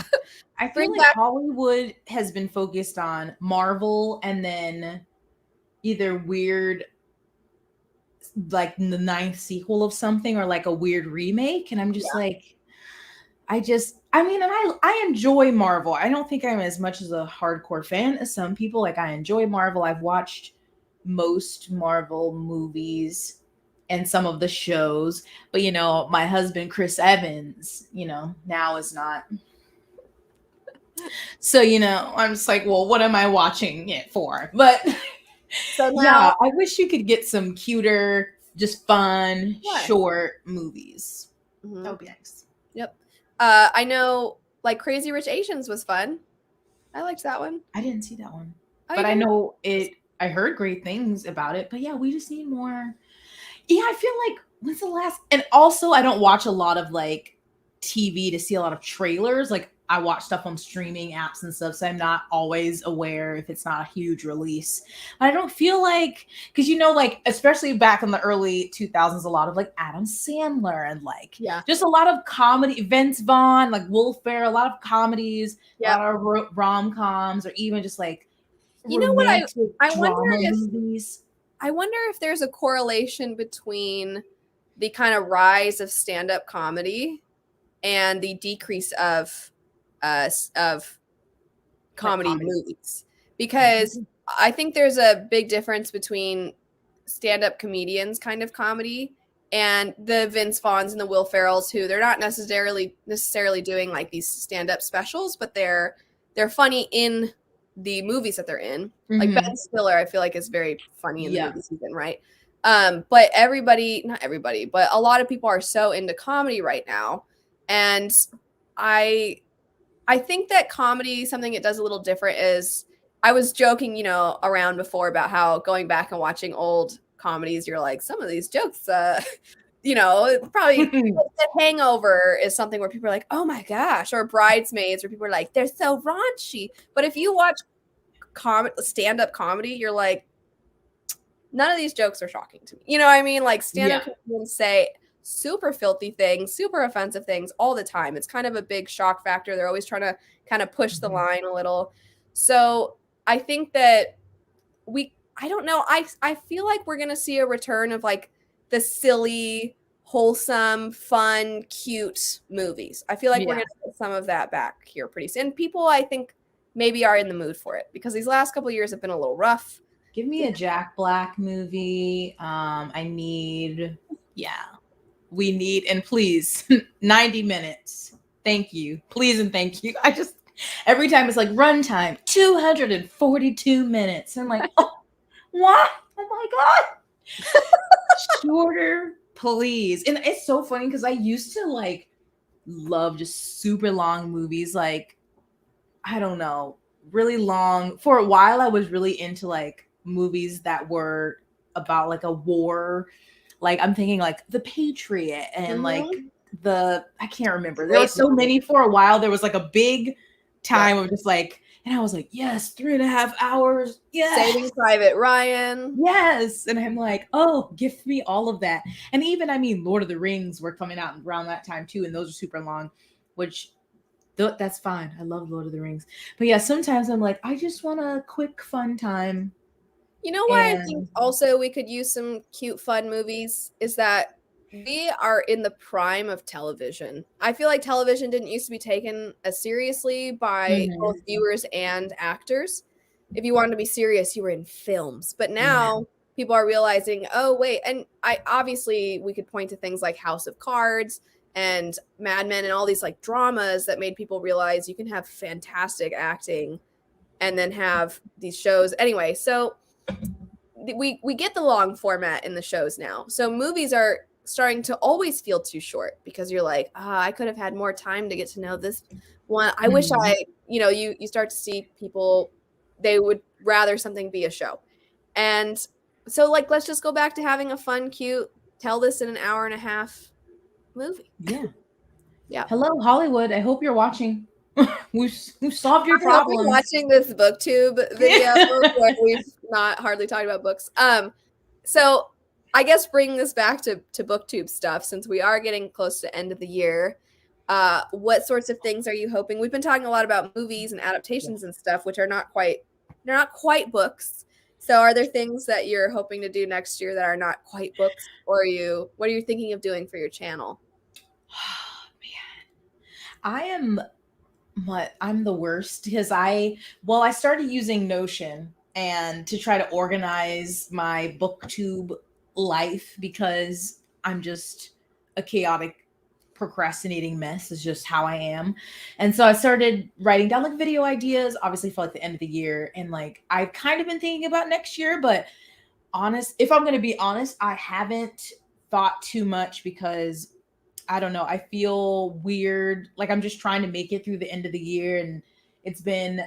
I feel Bring like back. Hollywood has been focused on Marvel and then either weird, like the ninth sequel of something, or like a weird remake. And I'm just Yeah. like, I mean, and I enjoy Marvel. I don't think I'm as much as a hardcore fan as some people. Like, I enjoy Marvel. I've watched most Marvel movies and some of the shows. But, my husband, Chris Evans, now is not. So, I'm just like, well, what am I watching it for? But So yeah, now, I wish you could get some cuter, just fun, what? short movies. That Mhm. would be nice. Yep. I know, like Crazy Rich Asians was fun. I liked that one. I didn't see that one, Oh, you but I didn't? know it. I heard great things about it. But yeah, we just need more. Yeah, I feel like when's the last? And also, I don't watch a lot of like TV to see a lot of trailers. Like I watch stuff on streaming apps and stuff, so I'm not always aware if it's not a huge release. But I don't feel like, because like especially back in the early 2000s, a lot of like Adam Sandler and like Yeah. just a lot of comedy. Vince Vaughn, like Wolf Bear, a lot of comedies, a Yep. lot of rom coms, or even just like You know what romantic I wonder drama if movies. I wonder if there's a correlation between the kind of rise of stand-up comedy and the decrease of Like comedy comedy. movies, because I think there's a big difference between stand-up comedians kind of comedy and the Vince Vaughns and the Will Ferrells, who they're not necessarily doing like these stand-up specials, but they're funny in the movies that they're in. Like Mm-hmm. Ben Stiller, I feel like is very funny in the Yeah. movies he's in, right? But not everybody, but a lot of people are so into comedy right now, and I I think that comedy, something it does a little different is, I was joking, around before about how going back and watching old comedies, you're like, some of these jokes, probably The Hangover is something where people are like, oh my gosh, or Bridesmaids, where people are like, they're so raunchy. But if you watch stand-up comedy, you're like, none of these jokes are shocking to me. You know what I mean? Like stand-up Yeah. comedians say super filthy things, super offensive things all the time. It's kind of a big shock factor. They're always trying to kind of push the line a little. So I think that I don't know. I feel like we're gonna see a return of like the silly, wholesome, fun, cute movies. I feel like we're Yeah. gonna get some of that back here pretty soon. People, I think, maybe are in the mood for it because these last couple of years have been a little rough. Give me a Jack Black movie. We need, and please, 90 minutes. Thank you. Please and thank you. Every time it's like runtime, 242 minutes. I'm like, oh, what? Oh my God. Shorter, please. And it's so funny because I used to like love just super long movies. Like, I don't know, really long. For a while, I was really into like movies that were about like a war. Like I'm thinking like The Patriot and like Mhm. I can't remember. There were Great so movie. many for a while. There was like a big Yep. time of just like, and I was like, yes, 3.5 hours. Saving Yes. Private Ryan. Yes. And I'm like, oh, give me all of that. And even, I mean, Lord of the Rings were coming out around that time too. And those are super long, which that's fine. I love Lord of the Rings. But yeah, sometimes I'm like, I just want a quick, fun time. You know why I think And also we could use some cute, fun movies is that We are in the prime of television. I feel like television didn't used to be taken as seriously by both Mhm. viewers and actors. If you wanted to be serious, you were in films. But Yeah. now people are realizing, oh wait, and I obviously we could point to things like House of Cards and Mad Men and all these like dramas that made people realize you can have fantastic acting and then have these shows. Anyway, so we get the long format in the shows now. So movies are starting to always feel too short because you're like, ah, I could have had more time to get to know this one. I wish Mhm. I, you start to see people, they would rather something be a show. And so like let's just go back to having a fun, cute, tell this in an hour and a half movie. Yeah. Yeah. Hello, Hollywood. I hope you're watching. we've solved your I hope you're problems. watching this booktube video where we've not hardly talked about books. So I guess bringing this back to booktube stuff, since we are getting close to end of the year, what sorts of things are you hoping? We've been talking a lot about movies and Yeah. adaptations and stuff, which are not quite they're not quite books. So are there things that you're hoping to do next year that are not quite books, or what are you thinking of doing for your channel? I am I'm the worst because I started using Notion and to try to organize my booktube life because I'm just a chaotic procrastinating mess is just how I am. And so I started writing down like video ideas obviously for like the end of the year, and like I've kind of been thinking about next year, but if I'm going to be honest, I haven't thought too much because I don't know. I feel weird. Like I'm just trying to make it through the end of the year. And it's been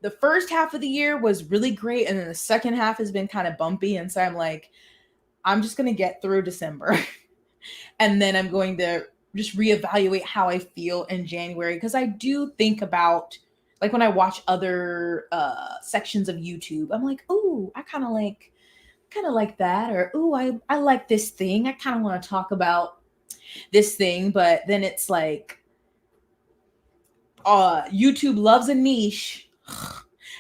the first half of the year was really great. And then the second half has been kind of bumpy. And so I'm like, I'm just going to get through December. And then I'm going to just reevaluate how I feel in January. Cause I do think about like when I watch other sections of YouTube, I'm like, oh, I kind of like that. Or, oh, I like this thing. I kind of want to talk about this thing, but then it's like YouTube loves a niche.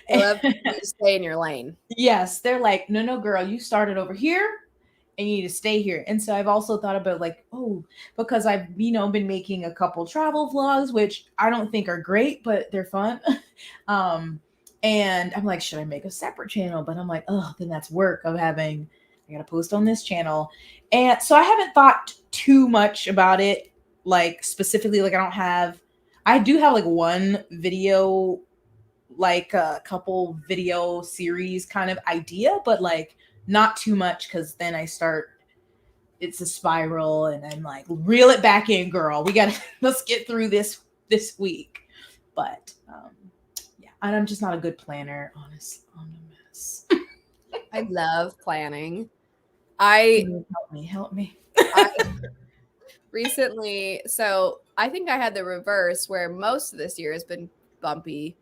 They love you to stay in your lane. Yes, they're like, no, no, girl, you started over here and you need to stay here. And so I've also thought about like, oh, because I've, been making a couple travel vlogs, which I don't think are great, but they're fun. um, and I'm like, should I make a separate channel? But I'm like, oh, then that's work of having, I gotta post on this channel. And so I haven't thought too much about it, like specifically, like I do have like one video, like a couple video series kind of idea, but like not too much because then it's a spiral and I'm like, reel it back in, girl. We gotta let's get through this week. But yeah, and I'm just not a good planner, honestly. I'm a mess. I love planning. I Help me. I recently, so I think I had the reverse where most of this year has been bumpy.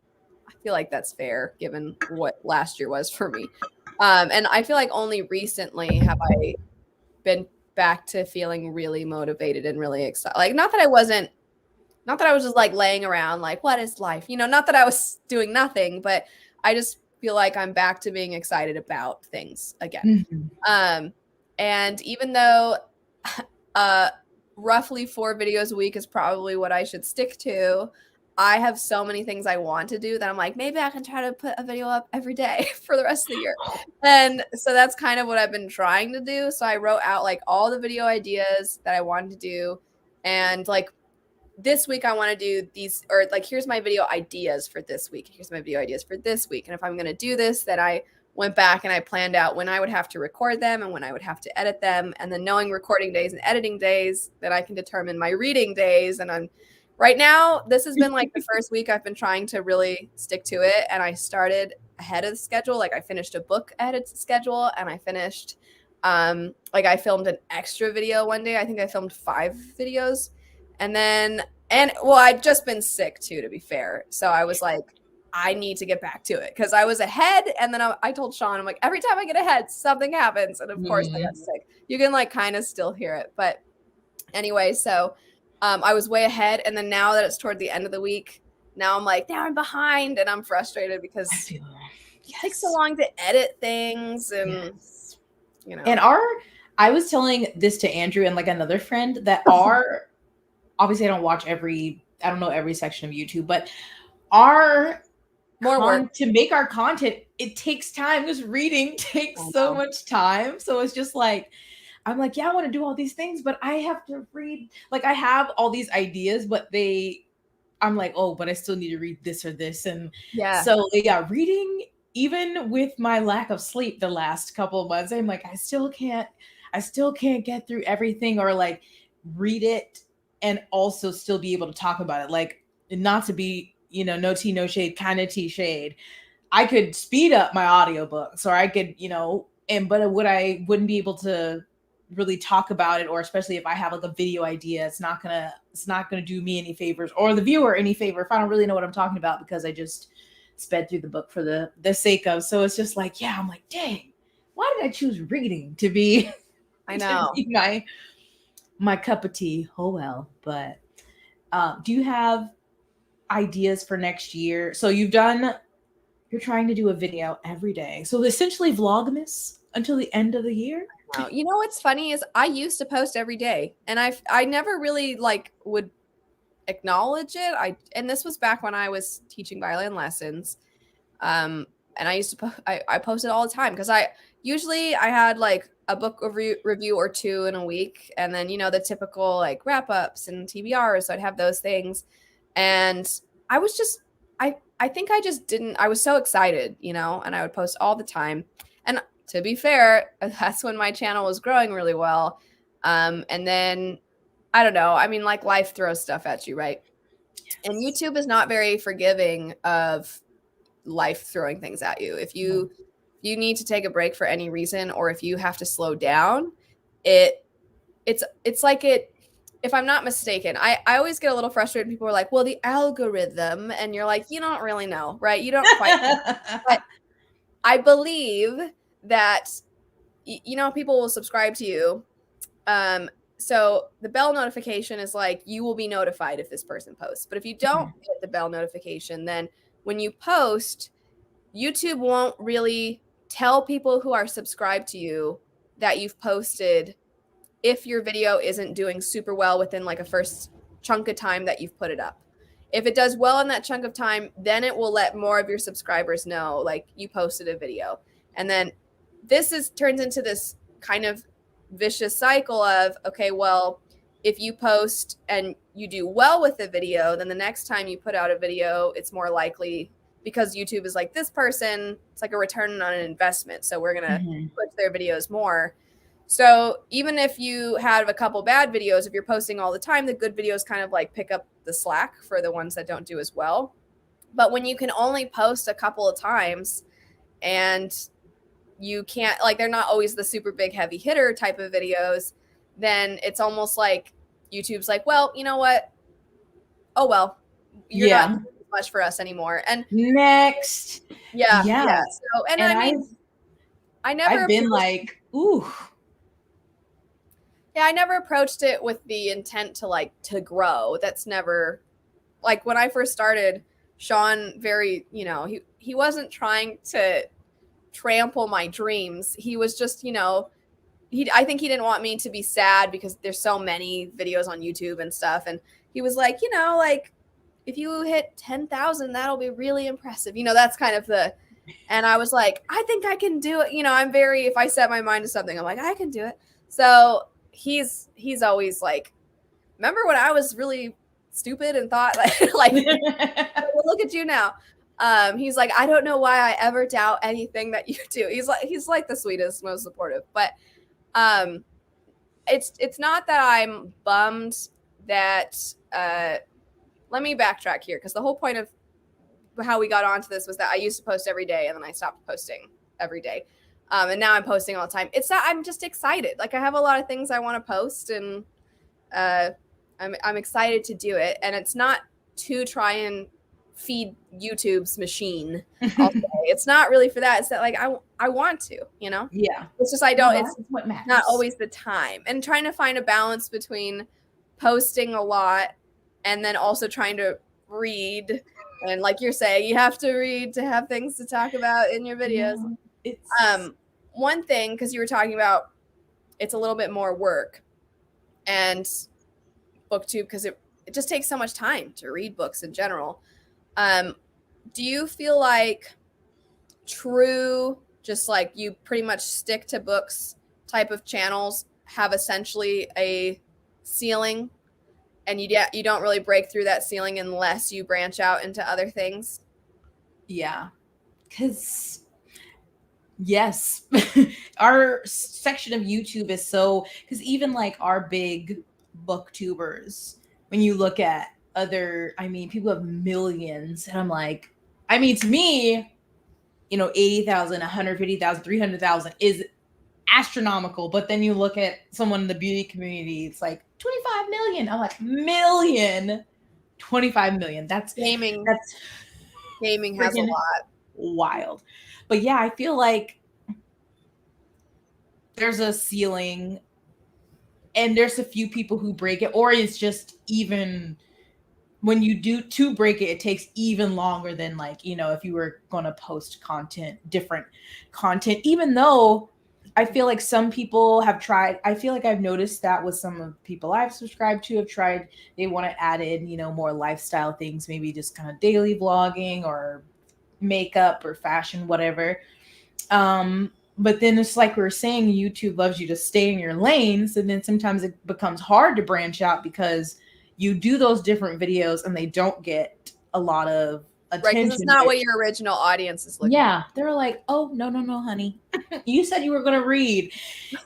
I feel like that's fair given what last year was for me. And I feel like only recently have I been back to feeling really motivated and really excited. Like not that I was just like laying around like what is life? Not that I was doing nothing, but I just feel like I'm back to being excited about things again. Mhm. Um and even though uh roughly 4 videos a week is probably what I should stick to, I have so many things I want to do that I'm like, maybe I can try to put a video up every day for the rest of the year. And so that's kind of what I've been trying to do. So I wrote out like all the video ideas that I wanted to do. And like this week I want to do these, or like here's my video ideas for this week. Here's my video ideas for this week. And if I'm going to do this, then I went back and I planned out when I would have to record them and when I would have to edit them. And then knowing recording days and editing days, then I can determine my reading days. And I'm right now, this has been like the first week I've been trying to really stick to it. And I started ahead of the schedule. Like I finished a book ahead of schedule and I finished, like I filmed an extra video one day. I think I filmed 5 videos. And then, well, I'd just been sick too, to be fair. So I was like, I need to get back to it because I was ahead. And then I told Sean, I'm like, every time I get ahead, something happens. And of course, I got sick. You can like kind of still hear it. But anyway, so I was way ahead. And then now that it's toward the end of the week, now I'm like, now I'm behind and I'm frustrated because I feel it takes so long to edit things and, yes. And I was telling this to Andrew and like another friend that our obviously I don't know every section of YouTube, but our More work. to make our content, it takes time because reading takes I so know. much time. So it's just like I'm like, yeah, I want to do all these things, but I have to read. Like I have all these ideas, but I'm like, oh, but I still need to read this or this. And Yeah. so yeah, reading, even with my lack of sleep the last couple of months, I'm like, I still can't get through everything or like read it and also still be able to talk about it. Like not to be, no tea, no shade, kind of tea shade. I could speed up my audiobooks or I could, but I wouldn't be able to really talk about it, or especially if I have like a video idea, it's not gonna do me any favors or the viewer any favor if I don't really know what I'm talking about because I just sped through the book for the sake of. So it's just like, yeah, I'm like, dang, why did I choose reading to be I to know. be my cup of tea? Oh well. But do you have ideas for next year? So you're trying to do a video every day. So essentially vlogmas until the end of the year. Wow. You know what's funny is I used to post every day, and I never really like would acknowledge it. And this was back when I was teaching violin lessons. And I used to I posted all the time because I had like a book review or two in a week, and then the typical like wrap ups and TBRs. So I'd have those things, and I was just I think I just didn't. I was so excited, and I would post all the time. And to be fair, that's when my channel was growing really well. And then I don't know. I mean, like life throws stuff at you, right? And YouTube is not very forgiving of life throwing things at you. If you need to take a break for any reason, or if you have to slow down, it's like it. If I'm not mistaken, I always get a little frustrated. People are like, "Well, the algorithm," and you're like, "You don't really know, right? You don't quite know." But I believe that people will subscribe to you. So the bell notification is like you will be notified if this person posts. But if you don't hit the bell notification, then when you post, YouTube won't really tell people who are subscribed to you that you've posted if your video isn't doing super well within like a first chunk of time that you've put it up. If it does well in that chunk of time, then it will let more of your subscribers know like you posted a video. And then turns into this kind of vicious cycle of, okay, well, if you post and you do well with the video, then the next time you put out a video, it's more likely, because YouTube is like, this person, it's like a return on an investment. So we're going to push their videos more. So even if you have a couple bad videos, if you're posting all the time, the good videos kind of like pick up the slack for the ones that don't do as well. But when you can only post a couple of times and you can't, like, they're not always the super big heavy hitter type of videos, then it's almost like YouTube's like, well, you know what? Oh, well, you're not doing as much for us anymore. And next. yeah. Yeah. So, and I mean, I've been like, ooh. Yeah, I never approached it with the intent to grow. That's never, like, when I first started, Sean he wasn't trying to trample my dreams. He was just, I think he didn't want me to be sad because there's so many videos on YouTube and stuff. And he was like, like, if you hit 10,000, that'll be really impressive. That's kind of and I was like, I think I can do it. If I set my mind to something, I'm like, I can do it. So he's always like, remember when I was really stupid and thought like look at you now. He's like, I don't know why I ever doubt anything that you do. He's like the sweetest, most supportive. But it's not that I'm bummed that let me backtrack here, because the whole point of how we got onto this was that I used to post every day and then I stopped posting every day. And now I'm posting all the time. It's not, I'm just excited. Like, I have a lot of things I want to post, and I'm excited to do it. And it's not to try and feed YouTube's machine. I'll say. It's not really for that. It's that, like, I want to, Yeah. It's just, it's what matters. Not always the time. And trying to find a balance between posting a lot and then also trying to read. And like you're saying, you have to read to have things to talk about in your videos. One thing, because you were talking about it's a little bit more work. And booktube, because it just takes so much time to read books in general. Do you feel like true, just like you pretty much stick to books type of channels have essentially a ceiling, and you don't really break through that ceiling unless you branch out into other things? Yeah. Because, yes, our section of YouTube is so, because even like our big booktubers, when you look at other, I mean, people have millions. And I'm like, I mean, to me, 80,000, 150,000, 300,000 is astronomical. But then you look at someone in the beauty community, it's like 25 million. I'm like, million, 25 million. Gaming has a Freaking lot. wild. But yeah, I feel like there's a ceiling and there's a few people who break it, or it's just even when you do to break it, it takes even longer than like, if you were going to post different content, even though I feel like some people have tried. I feel like I've noticed that with some of the people I've subscribed to have tried, they want to add in, more lifestyle things, maybe just kind of daily vlogging or makeup or fashion, whatever. But then it's like we were saying, YouTube loves you to stay in your lanes. And then sometimes it becomes hard to branch out because you do those different videos and they don't get a lot of attention. Right, because it's not what your original audience is looking Yeah, they're like, oh, no, honey. You said you were going to read.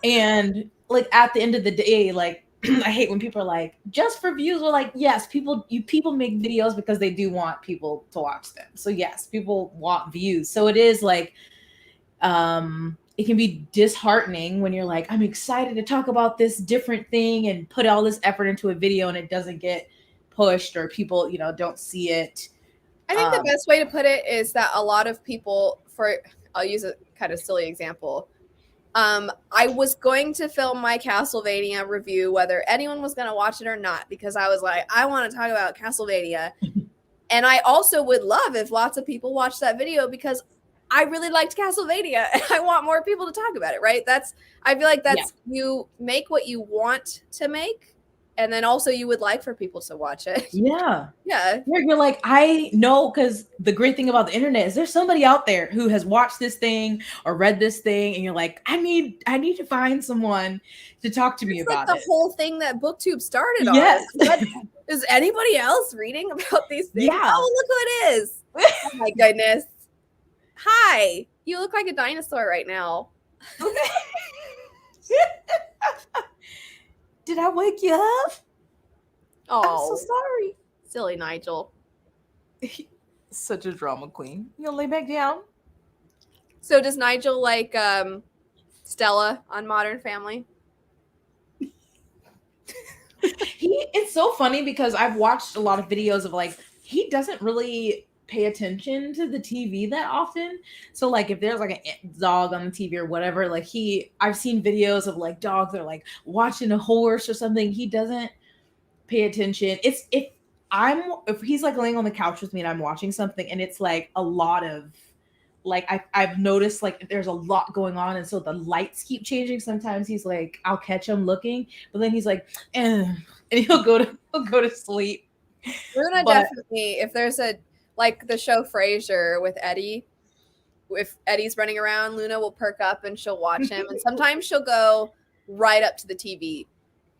And like at the end of the day, like I hate when people are like, just for views. We're like, yes, people make videos because they do want people to watch them. So yes, people want views. So it is like, it can be disheartening when you're like, I'm excited to talk about this different thing and put all this effort into a video and it doesn't get pushed or people, don't see it. I think the best way to put it is that a lot of people, I'll use a kind of silly example. I was going to film my Castlevania review, whether anyone was going to watch it or not, because I was like, I want to talk about Castlevania. And I also would love if lots of people watch that video because I really liked Castlevania and I want more people to talk about it, right? I feel like you make what you want to make. And then also you would like for people to watch it. Yeah. Yeah. You're like, I know, because the great thing about the internet is there's somebody out there who has watched this thing or read this thing, and you're like, I need to find someone to talk to me about like the whole thing that BookTube started on. Yes. Is anybody else reading about these things? Yeah. Oh, look who it is. Oh my goodness. Hi. You look like a dinosaur right now. Did I wake you up? Oh, I'm so sorry. Silly Nigel. Such a drama queen. You gonna lay back down? So does Nigel like Stella on Modern Family? It's so funny because I've watched a lot of videos of like, he doesn't really pay attention to the TV that often. So like if there's like a dog on the TV or whatever, like I've seen videos of like dogs that are like watching a horse or something. He doesn't pay attention. It's if he's like laying on the couch with me and I'm watching something and it's like a lot of like I've noticed like there's a lot going on, and so the lights keep changing. Sometimes he's like, I'll catch him looking, but then he's like, and he'll go to sleep. Luna definitely, if there's like the show Frasier with Eddie, if Eddie's running around, Luna will perk up and she'll watch him. And sometimes she'll go right up to the TV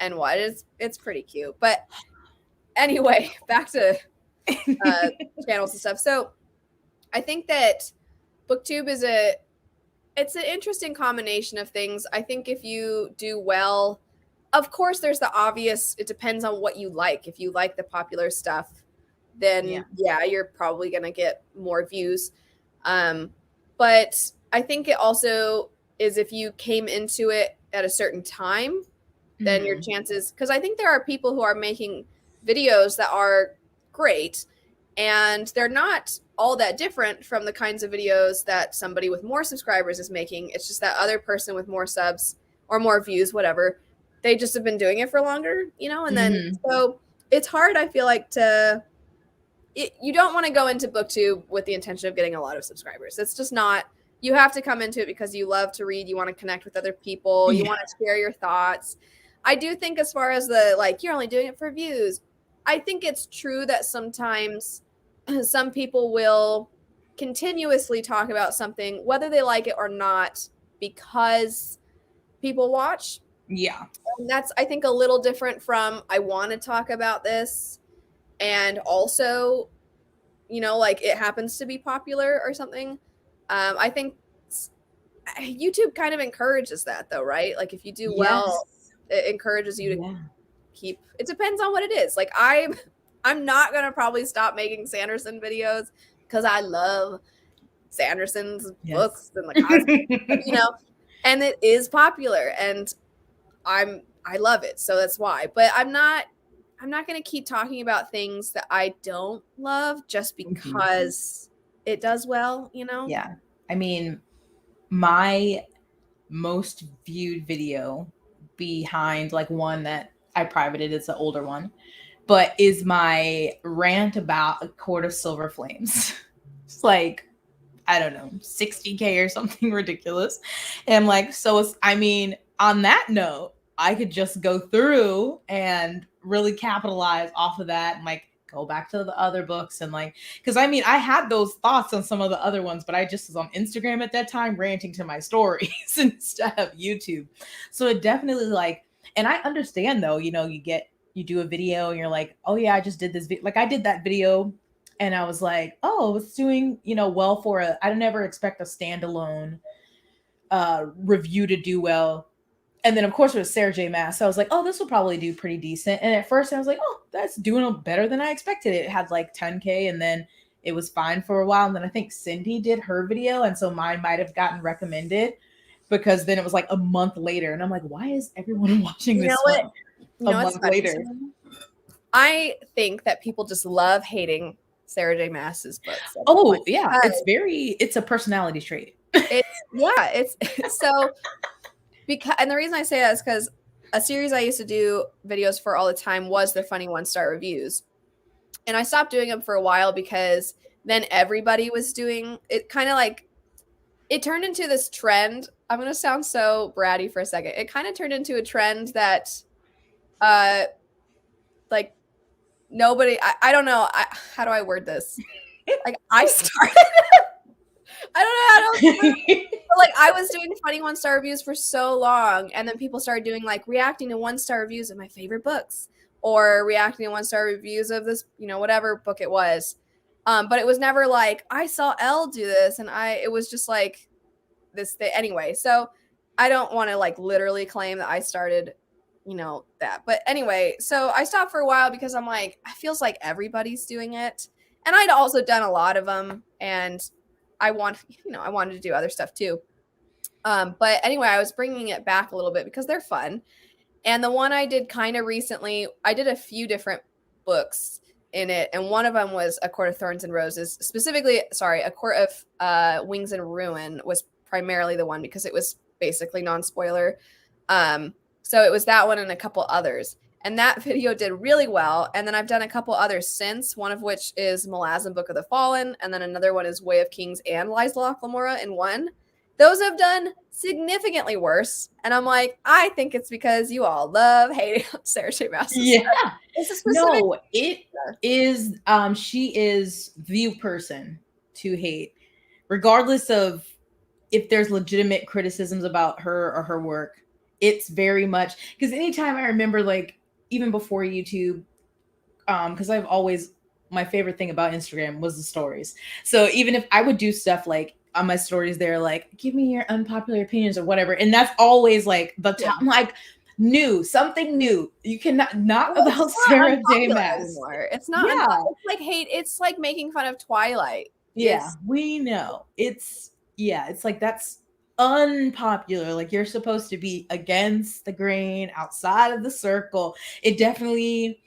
and watch. It's pretty cute. But anyway, back to channels and stuff. So I think that BookTube it's an interesting combination of things. I think if you do well, of course, there's the obvious, it depends on what you like. If you like the popular stuff, then you're probably going to get more views. But I think it also is if you came into it at a certain time, then your chances, because I think there are people who are making videos that are great and they're not all that different from the kinds of videos that somebody with more subscribers is making. It's just that other person with more subs or more views, whatever, they just have been doing it for longer, and then so it's hard, I feel like, you don't want to go into BookTube with the intention of getting a lot of subscribers. It's just not, you have to come into it because you love to read, you want to connect with other people, you want to share your thoughts. I do think as far as the like you're only doing it for views, I think it's true that sometimes some people will continuously talk about something whether they like it or not because people watch. Yeah. And that's I think a little different from I want to talk about this and also like it happens to be popular or something. I think YouTube kind of encourages that though, right? Like if you do well, Yes. it encourages you to Yeah. keep. It depends on what it is. Like I'm not gonna probably stop making Sanderson videos because I love Sanderson's Yes. books and the concept, and it is popular and I love it, so that's why. But I'm not going to keep talking about things that I don't love just because it does well. Yeah. I mean, my most viewed video behind like one that I privated, it's an older one, but is my rant about A Court of Silver Flames. It's like, I don't know, 60K or something ridiculous. And I'm like, so it's, I mean, on that note, I could just go through and really capitalize off of that and like go back to the other books and like, because I mean, I had those thoughts on some of the other ones, but I just was on Instagram at that time ranting to my stories instead of YouTube. So it definitely like, and I understand though, you do a video and you're like, oh yeah, I just did this. Like I did that video and I was like, oh, it's doing, well for I don't ever expect a standalone review to do well. And then of course it was Sarah J. Maas. So I was like, oh, this will probably do pretty decent. And at first I was like, oh, that's doing better than I expected. It had like 10K and then it was fine for a while. And then I think Cindy did her video. And so mine might have gotten recommended because then it was like a month later. And I'm like, why is everyone watching this one a month later? I think that people just love hating Sarah J. Maas's books. Oh, yeah. It's a personality trait. It's so because, and the reason I say that is because a series I used to do videos for all the time was the funny 1-star reviews. And I stopped doing them for a while because then everybody was doing it, kind of like it turned into this trend. I'm going to sound so bratty for a second. It kind of turned into a trend that, like nobody, I don't know. How do I word this? Like I started, I don't know how to, like I was doing funny 1-star reviews for so long. And then people started doing like reacting to 1-star reviews of my favorite books or reacting to 1-star reviews of this, whatever book it was. But it was never like, I saw Elle do this. And it was just like this thing anyway. So I don't want to like literally claim that I started, that. But anyway, so I stopped for a while because I'm like, it feels like everybody's doing it. And I'd also done a lot of them and I wanted to do other stuff too. But anyway, I was bringing it back a little bit because they're fun. And the one I did kind of recently, I did a few different books in it. And one of them was A Court of Thorns and Roses. Specifically, A Court of Wings and Ruin was primarily the one because it was basically non-spoiler. So it was that one and a couple others. And that video did really well. And then I've done a couple others since, one of which is Malazan Book of the Fallen. And then another one is Way of Kings and Lies Lamora in one. Those have done significantly worse. And I'm like, I think it's because you all love hating Sarah J. Maas. Yeah. No, it is, she is the person to hate, regardless of if there's legitimate criticisms about her or her work. It's very much, because anytime I remember, like, even before YouTube, because I've always, my favorite thing about Instagram was the stories. So even if I would do stuff like on my stories, they're like, give me your unpopular opinions or whatever. And that's always like the top, like something new. You cannot, not about Sarah J. Maas. It's not, it's like hate. It's like making fun of Twilight. Yeah, we know. It's like that's unpopular. Like you're supposed to be against the grain, outside of the circle. It definitely,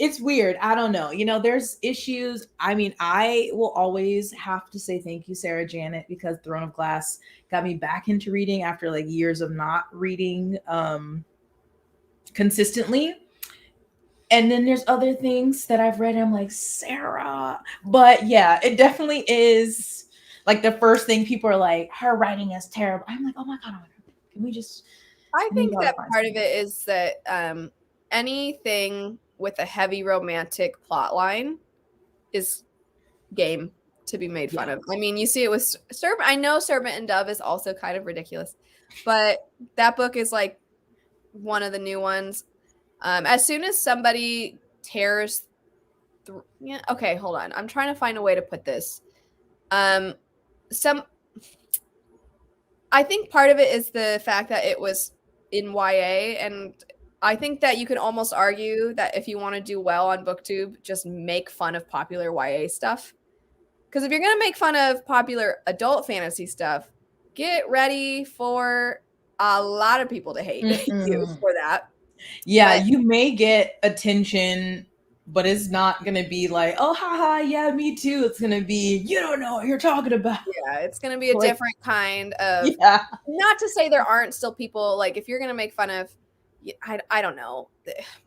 it's weird. I don't know. There's issues. I mean, I will always have to say thank you, Sarah Janet, because Throne of Glass got me back into reading after like years of not reading consistently. And then there's other things that I've read. I'm like, Sarah. But yeah, it definitely is Like the first thing people are like, her writing is terrible. I'm like, oh my god, can we just? I I need think y'all to that find part of something. it is that anything with a heavy romantic plot line is game to be made fun Yeah. of. I mean, you see it with Servant. I know Servant and Dove is also kind of ridiculous, but that book is like one of the new ones. As soon as somebody tears through, yeah, okay, hold on. I'm trying to find a way to put this. Um, some, I think part of it is the fact that it was in YA, and I think that you can almost argue that if you want to do well on BookTube, just make fun of popular YA stuff. Because if you're going to make fun of popular adult fantasy stuff, get ready for a lot of people to hate you Mm-mm. for that. Yeah, But you may get attention, but it's not gonna be like, oh, haha, yeah, me too. It's gonna be, you don't know what you're talking about. yeah, it's going to be a Like, different kind of, yeah, not to say there aren't still people, like if you're going to make fun of, I don't know,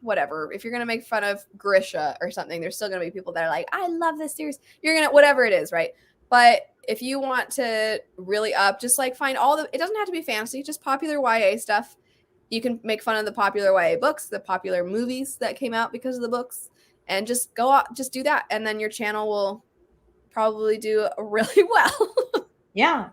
whatever. If you're going to make fun of Grisha or something, there's still going to be people that are like, I love this series. You're going to, whatever it is, right? But if you want to really up, just like find all the, it doesn't have to be fantasy, just popular YA stuff. You can make fun of the popular YA books, the popular movies that came out because of the books, and just go out, just do that. And then your channel will probably do really well. yeah.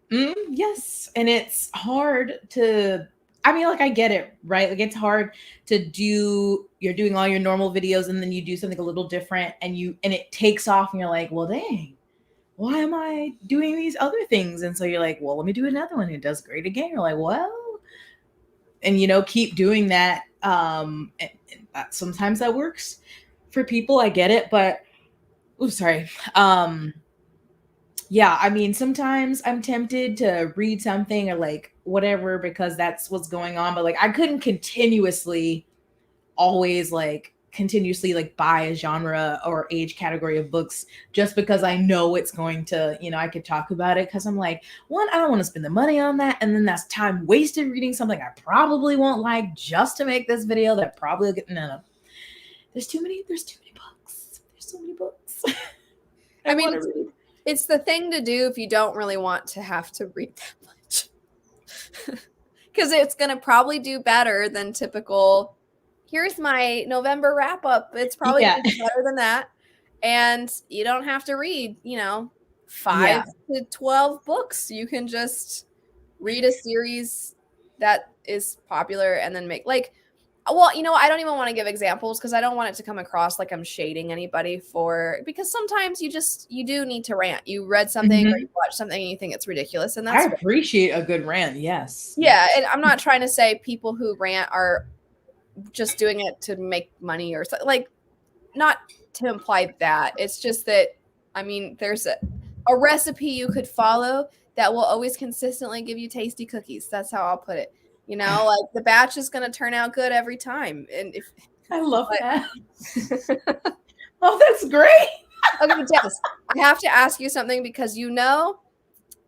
Yes, and it's hard to. I mean, like I get it, right? Like it's hard to do. You're doing all your normal videos, and then you do something a little different, and it takes off, and you're like, well, dang, why am I doing these other things? And so you're like, well, let me do another one. It does great again. You're like, well, and keep doing that. And that, sometimes that works for people. I get it, but oh, sorry. Yeah, I mean, sometimes I'm tempted to read something or like whatever because that's what's going on, but like I couldn't continuously like buy a genre or age category of books just because I know it's going to, I could talk about it because I'm like, one, I don't want to spend the money on that. And then that's time wasted reading something I probably won't like just to make this video that probably will get no. There's too many books. There's so many books. I I mean, want to read. it's the thing to do if you don't really want to have to read that much. Because it's going to probably do better than typical. Here's my November wrap up. It's probably Yeah. going to do better than that. And you don't have to read, 5 Yeah. to 12 books. You can just read a series that is popular and then make, like, well, I don't even want to give examples because I don't want it to come across like I'm shading anybody because sometimes you do need to rant. You read something or you Mhm. watch something and you think it's ridiculous, and I that's appreciate a good rant. Yes. yeah. Yes. And I'm not trying to say people who rant are just doing it to make money or something, like, not to imply that. It's just that, I mean, there's a recipe you could follow that will always consistently give you tasty cookies. That's how I'll put it. Like the batch is going to turn out good every time. And if, I love but, that. Oh, that's great. okay, Jess, I have to ask you something because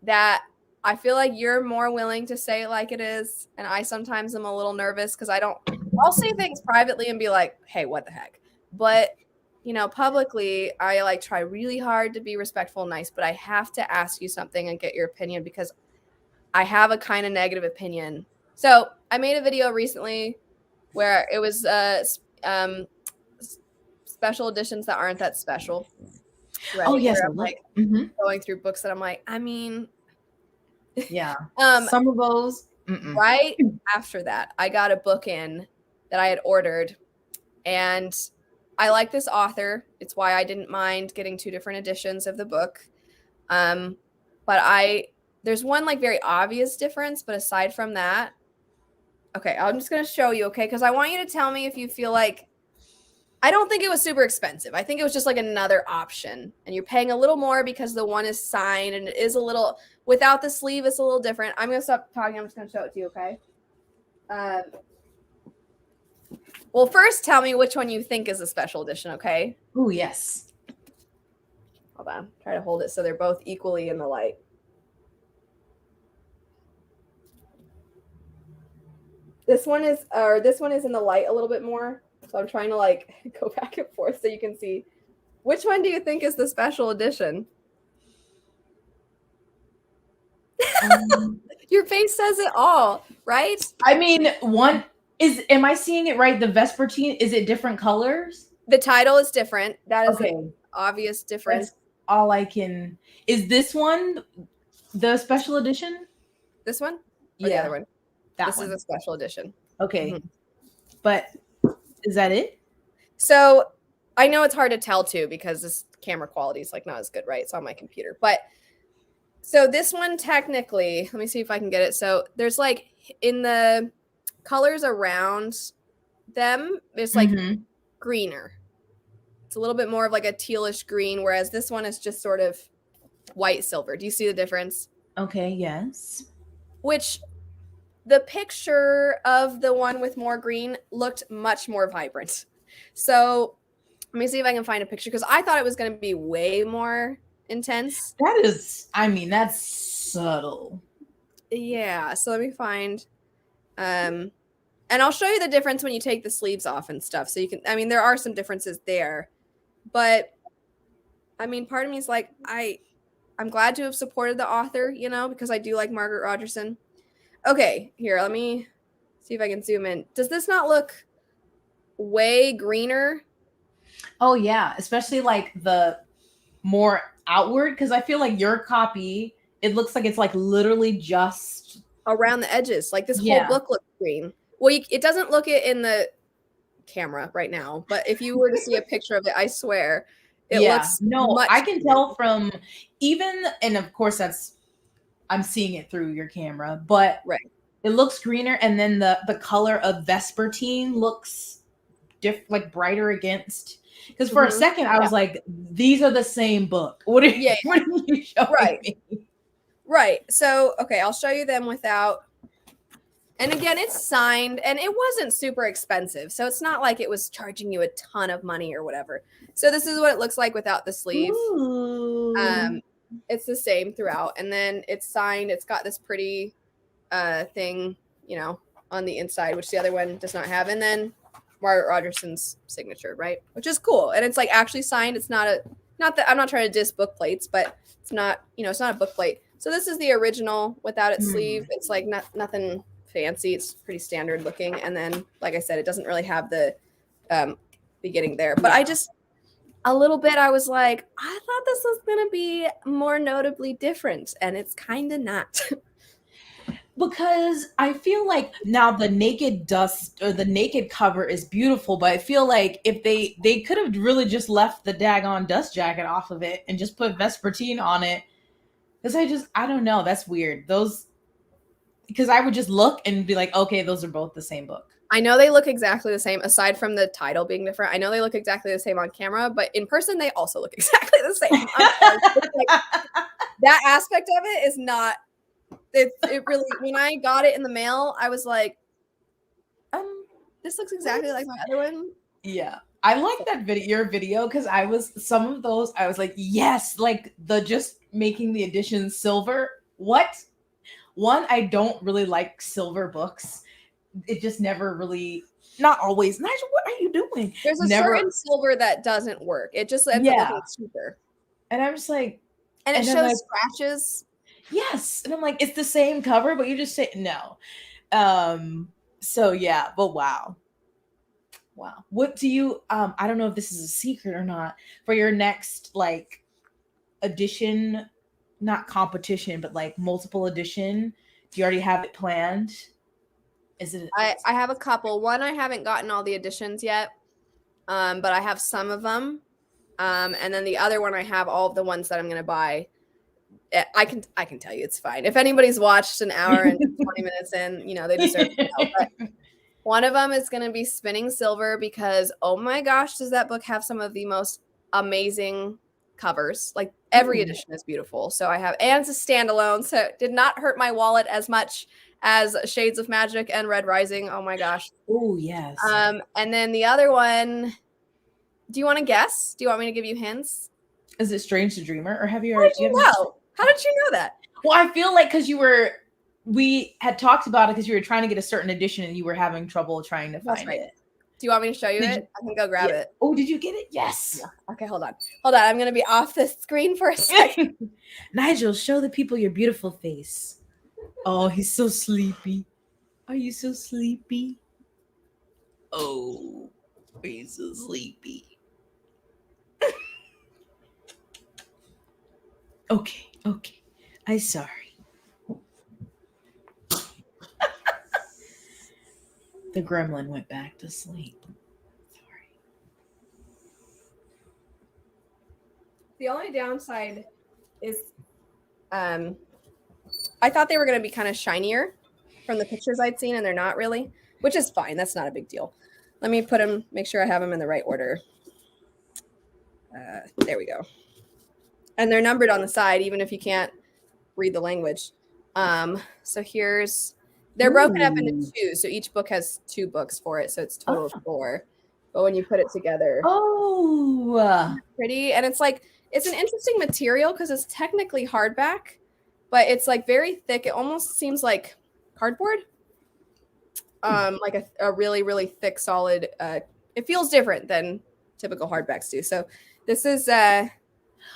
that I feel like you're more willing to say it like it is. And I sometimes am a little nervous because I'll say things privately and be like, hey, what the heck? But, publicly, I like try really hard to be respectful and nice, but I have to ask you something and get your opinion because I have a kind of negative opinion. So I made a video recently where it was special editions that aren't that special, right? Oh yes, Where I I'm love. like Mhm. going through books that I'm like, I mean, Yeah. um, Some of those. Mm-mm. right after that, I got a book in that I had ordered, and I like this author. It's why I didn't mind getting 2 different editions of the book. Um, but there's one like very obvious difference, but aside from that, okay, I'm just gonna show you, okay? Because I want you to tell me if you feel like I don't think it was super expensive. I think it was just like another option, and you're paying a little more because the one is signed and it is a little without the sleeve. It's a little different. I'm gonna stop talking. I'm just gonna show it to you, okay? Um, well, first, tell me which one you think is a special edition, okay? Oh yes. Hold on. Try to hold it so they're both equally in the light. This one is in the light a little bit more. So I'm trying to like go back and forth so you can see. Which one do you think is the special edition? Your face says it all, right? I mean, am I seeing it right? The Vespertine, is it different colors? The title is different. That is the Okay, obvious difference. that's all I can. Is this one the special edition? This one or the other Yeah, one? that This is one. a special edition. Okay, Mhm. but is that it? So I know it's hard to tell too because this camera quality is like not as good, right? It's on my computer. But so this one technically, let me see if I can get it. So there's like in the colors around them, it's like Mm-hmm. greener. It's a little bit more of like a tealish green, whereas this one is just sort of white silver. Do you see the difference? Okay, yes. Which the picture of the one with more green looked much more vibrant. So let me see if I can find a picture because I thought it was going to be way more intense. That is, I mean, that's subtle. Yeah. So let me find, and I'll show you the difference when you take the sleeves off and stuff. So you can, I mean, there are some differences there, but I mean, part of me is like, I'm glad to have supported the author, you know, because I do like Margaret Rogerson. Okay, here, let me see if I can zoom in. Does this not look way greener? Oh yeah, especially like the more outward, because I feel like your copy, it looks like it's like literally just Around the edges. Like this whole yeah. book looks green. Well, it doesn't look it in the camera right now, but if you were to see a picture of it, I swear it Yeah. looks No, I much can greener. tell from even, and of course that's, I'm seeing it through your camera, but Right. it looks greener, and then the color of Vespertine looks like brighter against. Because for a Mm-hmm. second I Yeah. was like, these are the same book. What are you, Yeah. what are you showing Right. me? Right. So, okay, I'll show you them without. And again, it's signed and it wasn't super expensive. So it's not like it was charging you a ton of money or whatever. So this is what it looks like without the sleeve. Ooh. It's the same throughout. And then it's signed. It's got this pretty thing, you know, on the inside, which the other one does not have. And then Margaret Rogerson's signature, right? Which is cool. And it's like actually signed. It's not that I'm not trying to diss book plates, but it's not, you know, it's not a book plate. So this is the original without its sleeve. It's like nothing fancy. It's pretty standard looking. And then, like I said, it doesn't really have the beginning there. But I just a little bit I was like, I thought this was gonna be more notably different, and it's kind of not. Because I feel like now the naked dust or the naked cover is beautiful, but I feel like if they could have really just left the daggone dust jacket off of it and just put Vespertine on it. Because I don't know, that's weird. Those, because I would just look and be like, okay, those are both the same book. I know they look exactly the same, aside from the title being different. I know they look exactly the same on camera, but in person they also look exactly the same. Like, that aspect of it is not. It really. When I got it in the mail, I was like, this looks exactly like my other one. Yeah. I like that video, your video, because some of those, I was like, yes, like the just making the edition silver. What? One, I don't really like silver books. It just never really, not always. Nigel, what are you doing? There's a Never. certain silver that doesn't work. It just ends up looking Yeah. cheaper, And I'm just like, and it and then shows scratches. yes. And I'm like, it's the same cover, but you just say no. So yeah, but wow. Wow. What do you I don't know if this is a secret or not, for your next like edition, not competition, but like multiple edition? Do you already have it planned? Is it I have a couple. One I haven't gotten all the editions yet, but I have some of them. And then the other one I have all of the ones that I'm going to buy. I can tell you it's fine. If anybody's watched an hour and 20 minutes in, you know, they deserve to know. But one of them is going to be Spinning Silver because, oh my gosh, does that book have some of the most amazing covers. Like every edition is beautiful. So I have, and it's a standalone. So it did not hurt my wallet as much as Shades of Magic and Red Rising. Oh my gosh. Oh, yes. And then the other one, do you want to guess? Do you want me to give you hints? Is it Strange to Dreamer, or have you How already? did you know? How did you know that? Well, I feel like because we had talked about it because you were trying to get a certain edition and you were having trouble trying to find it. Do you want me to show you it? I can go grab it. Oh, did you get it? Yes. Yeah. Okay, hold on. Hold on. I'm going to be off the screen for a second. Nigel, show the people your beautiful face. Oh, he's so sleepy. Are you so sleepy? Oh, are you so sleepy? Okay, okay. I'm sorry. The gremlin went back to sleep. Sorry. The only downside is I thought they were going to be kind of shinier from the pictures I'd seen, and they're not really, which is fine. That's not a big deal. Let me put them, make sure I have them in the right order. There we go. And they're numbered on the side, even if you can't read the language. So they're broken up into Ooh. 2. So each book has 2 books for it. So it's total of 4. But when you put it together, Oh. pretty. And it's like, it's an interesting material because it's technically hardback, but it's like very thick. It almost seems like cardboard. Like a really, really thick, solid, it feels different than typical hardbacks do. So this is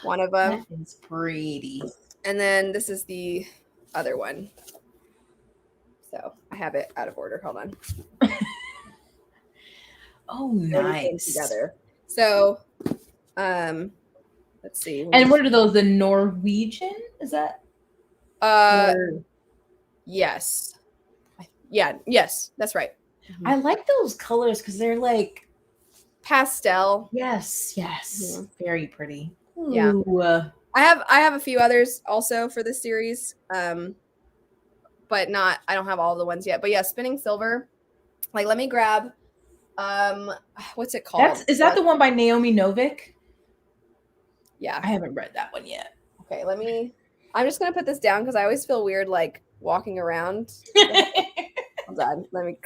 one of them. That is pretty. And then this is the other one. So I have it out of order. Hold on. Oh, nice. Together. So let's see. And what are those? The Norwegian? Is that? Yes. Yeah, yes, that's right. I like those colors because they're like pastel. Yes. Very pretty. Yeah. Ooh. I have a few others also for this series. But I don't have all the ones yet. But yeah, Spinning Silver. Like, let me grab what's it called? Is that the one by Naomi Novik? Yeah. I haven't read that one yet. Okay, I'm just gonna put this down because I always feel weird like walking around. Hold on, let me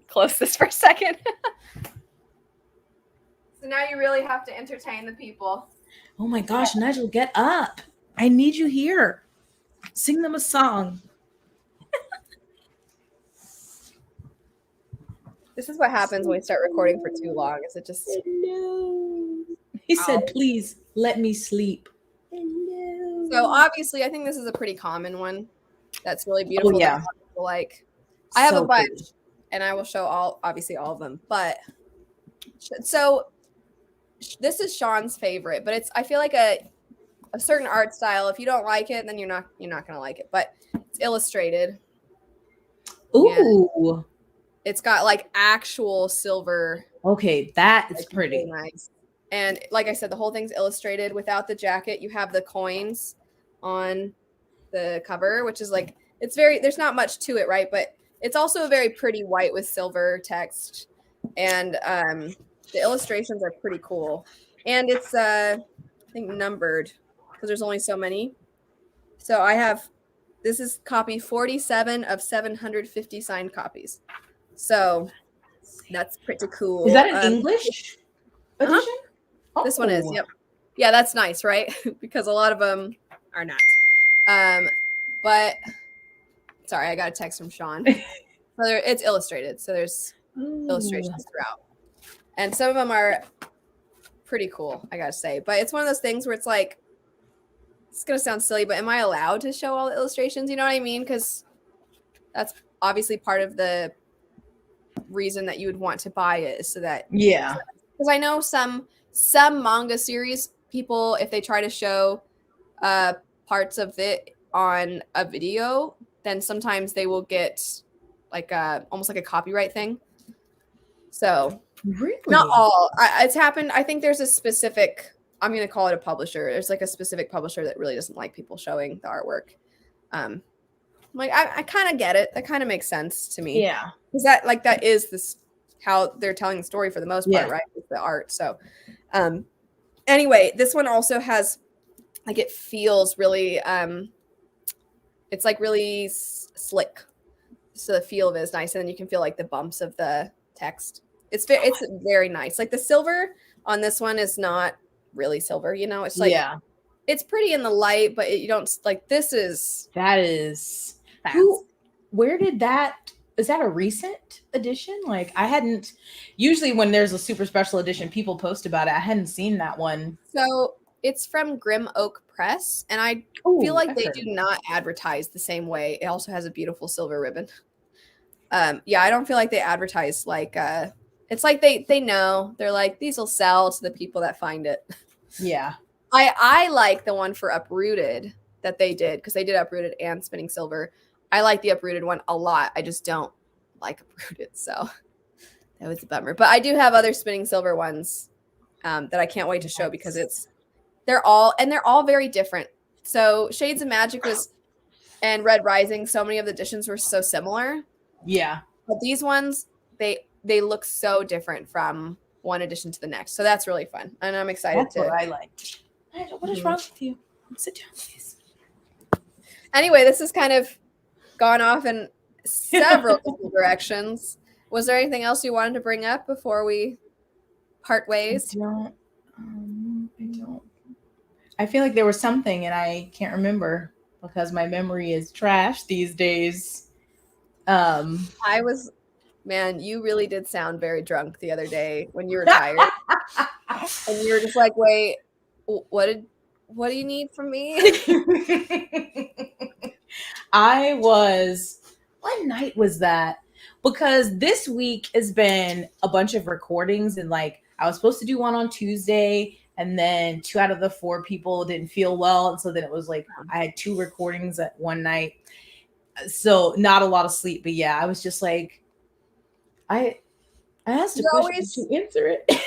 close this for a second. So now you really have to entertain the people. Oh my gosh, Nigel, get up. I need you here. Sing them a song. This is what happens when we start recording for too long. Is it just Hello. He said, please let me sleep. Hello. So obviously I think this is a pretty common one. That's really beautiful. Oh, yeah. Like I have a bunch and I will show obviously all of them. But so this is Sean's favorite, but I feel like a certain art style. If you don't like it, then you're not gonna like it. But it's illustrated. Ooh. It's got like actual silver. Okay, that is pretty. Really nice. And like I said, the whole thing's illustrated without the jacket. You have the coins on the cover, which is like, there's not much to it, right? But it's also very pretty white with silver text. And the illustrations are pretty cool. And it's, I think, numbered because there's only so many. So this is copy 47 of 750 signed copies. So that's pretty cool. Is that an English edition? Oh. This one is, yep. Yeah, that's nice, right? Because a lot of them are not. But sorry, I got a text from Sean. So it's illustrated. So there's illustrations throughout. And some of them are pretty cool, I gotta say. But it's one of those things where it's like, it's gonna sound silly, but am I allowed to show all the illustrations? You know what I mean? Because that's obviously part of the reason that you would want to buy it, is so that because I know some manga series people, if they try to show parts of it on a video, then sometimes they will get like almost like a copyright thing. So really? Not all. It's happened. I think there's a specific, I'm going to call it a publisher. There's like a specific publisher that really doesn't like people showing the artwork. Like I kind of get it. That kind of makes sense to me. Yeah. Because that is this how they're telling the story for the most part, right? With the art. So anyway, this one also has like, it feels really it's like really slick. So the feel of it is nice, and then you can feel like the bumps of the text. It's very nice. Like the silver on this one is not really silver, you know. It's like it's pretty in the light, but you don't like. Where did that? Is that a recent edition? Like I hadn't. Usually when there's a super special edition, people post about it. I hadn't seen that one. So It's from Grim Oak Press, and I feel Oh, like I've they heard do of it. not advertise the same way. It also has a beautiful silver ribbon. Yeah, I don't feel like they advertise like it's like they know. They're like these will sell to the people that find it. Yeah. I like the one for Uprooted that they did because they did Uprooted and Spinning Silver. I like the Uprooted one a lot. I just don't like Uprooted, so that was a bummer. But I do have other Spinning Silver ones that I can't wait to show because Nice. they're all very different. So Shades of Magic was and Red Rising. So many of the editions were so similar, Yeah. but these ones they look so different from one edition to the next. So that's really fun, and I'm excited That's what to. I like. What is Mhm. wrong with you? Sit down, please. Anyway, this has kind of gone off in several different directions. Was there anything else you wanted to bring up before we part ways? I don't. I feel like there was something and I can't remember because my memory is trash these days. Um, I was, man, you really did sound very drunk the other day when you were tired, and you were just like, "Wait, what do you need from me?" I was, what night was that? Because this week has been a bunch of recordings, and like I was supposed to do one on Tuesday, and then 2 out of the 4 people didn't feel well. And so then it was like I had 2 recordings at one night. So not a lot of sleep. But yeah, I was just like, I I asked a You're question, did always you answer it?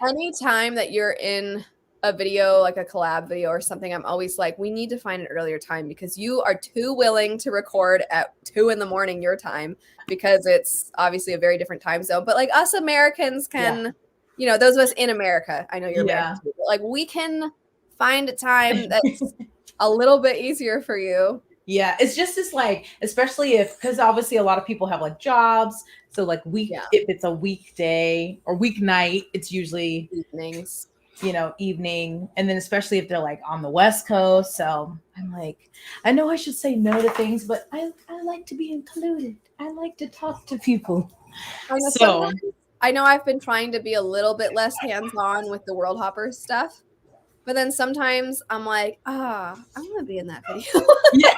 anytime that you're in a video, like a collab video or something, I'm always like, we need to find an earlier time because you are too willing to record at 2 in the morning your time because it's obviously a very different time zone. But like us Americans Yeah. can, those of us in America, I know you're American Yeah. too, but like we can find a time that's a little bit easier for you. Yeah, it's just this like, especially if because obviously a lot of people have like jobs. So like Yeah, if it's a weekday or weeknight, it's usually, evenings. evening. And then especially if they're like on the West Coast. So I'm like, I know I should say no to things, but I like to be included. I like to talk to people. I know So sometimes I know I've been trying to be a little bit less hands-on with the World Hopper stuff. But then sometimes I'm like, I want to be in that video. yeah,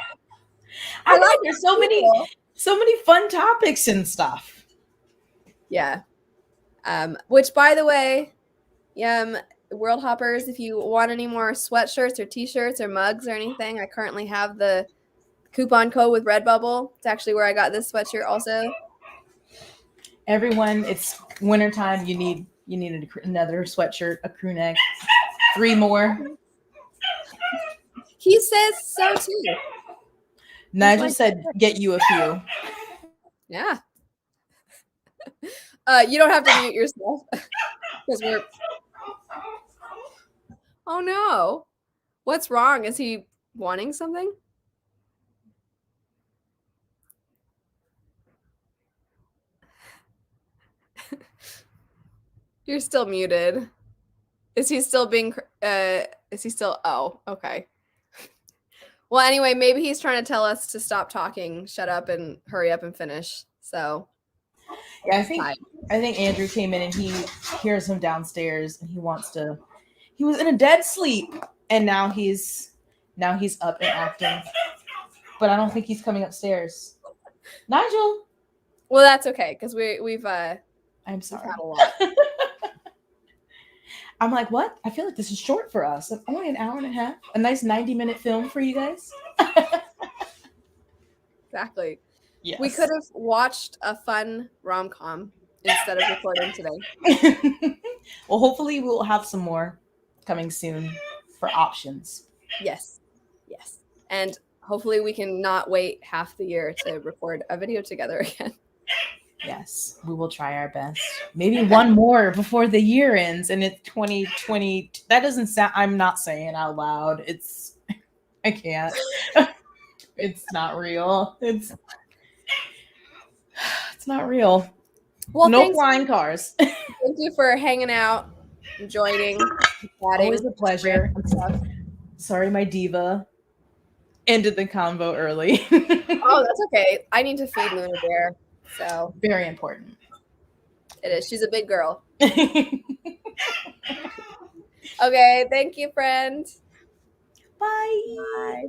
I I know like there's the people. so many fun topics and stuff. Yeah. Which by the way, World Hoppers, if you want any more sweatshirts or t-shirts or mugs or anything, I currently have the coupon code with Redbubble. It's actually where I got this sweatshirt also. Everyone, it's wintertime. You need another sweatshirt, a crew neck, 3 more. He says so too. Nigel said, "Get you a few." Yeah. You don't have to mute yourself because we're. Oh no. What's wrong? Is he wanting something? You're still muted. Is he still being is he still Oh, okay. Well, anyway, maybe he's trying to tell us to stop talking, shut up and hurry up and finish. So, Yeah, hi. I think Andrew came in and he hears him downstairs and he wants to. He was in a dead sleep and now he's up and acting. But I don't think he's coming upstairs. Nigel, Well, that's okay cuz we've I'm we've sorry. had a lot. I'm like, what? I feel like this is short for us. Only an hour and a half. A nice 90-minute film for you guys. Exactly. Yes. We could have watched a fun rom-com instead of recording today. Well, hopefully we'll have some more coming soon for options. Yes. Yes. And hopefully we can not wait half the year to record a video together again. Yes, we will try our best. Maybe one more before the year ends and it's 2020. That doesn't sound, I'm not saying it out loud. I can't. It's not real. It's not real. Well, No thanks. flying cars. Thank you for hanging out, joining, chatting. Always a pleasure. Sorry, my diva ended the convo early. Oh, that's okay. I need to feed Luna Bear, so Very important. it is. She's a big girl. Okay, Okay, thank you, friend. Bye. Bye.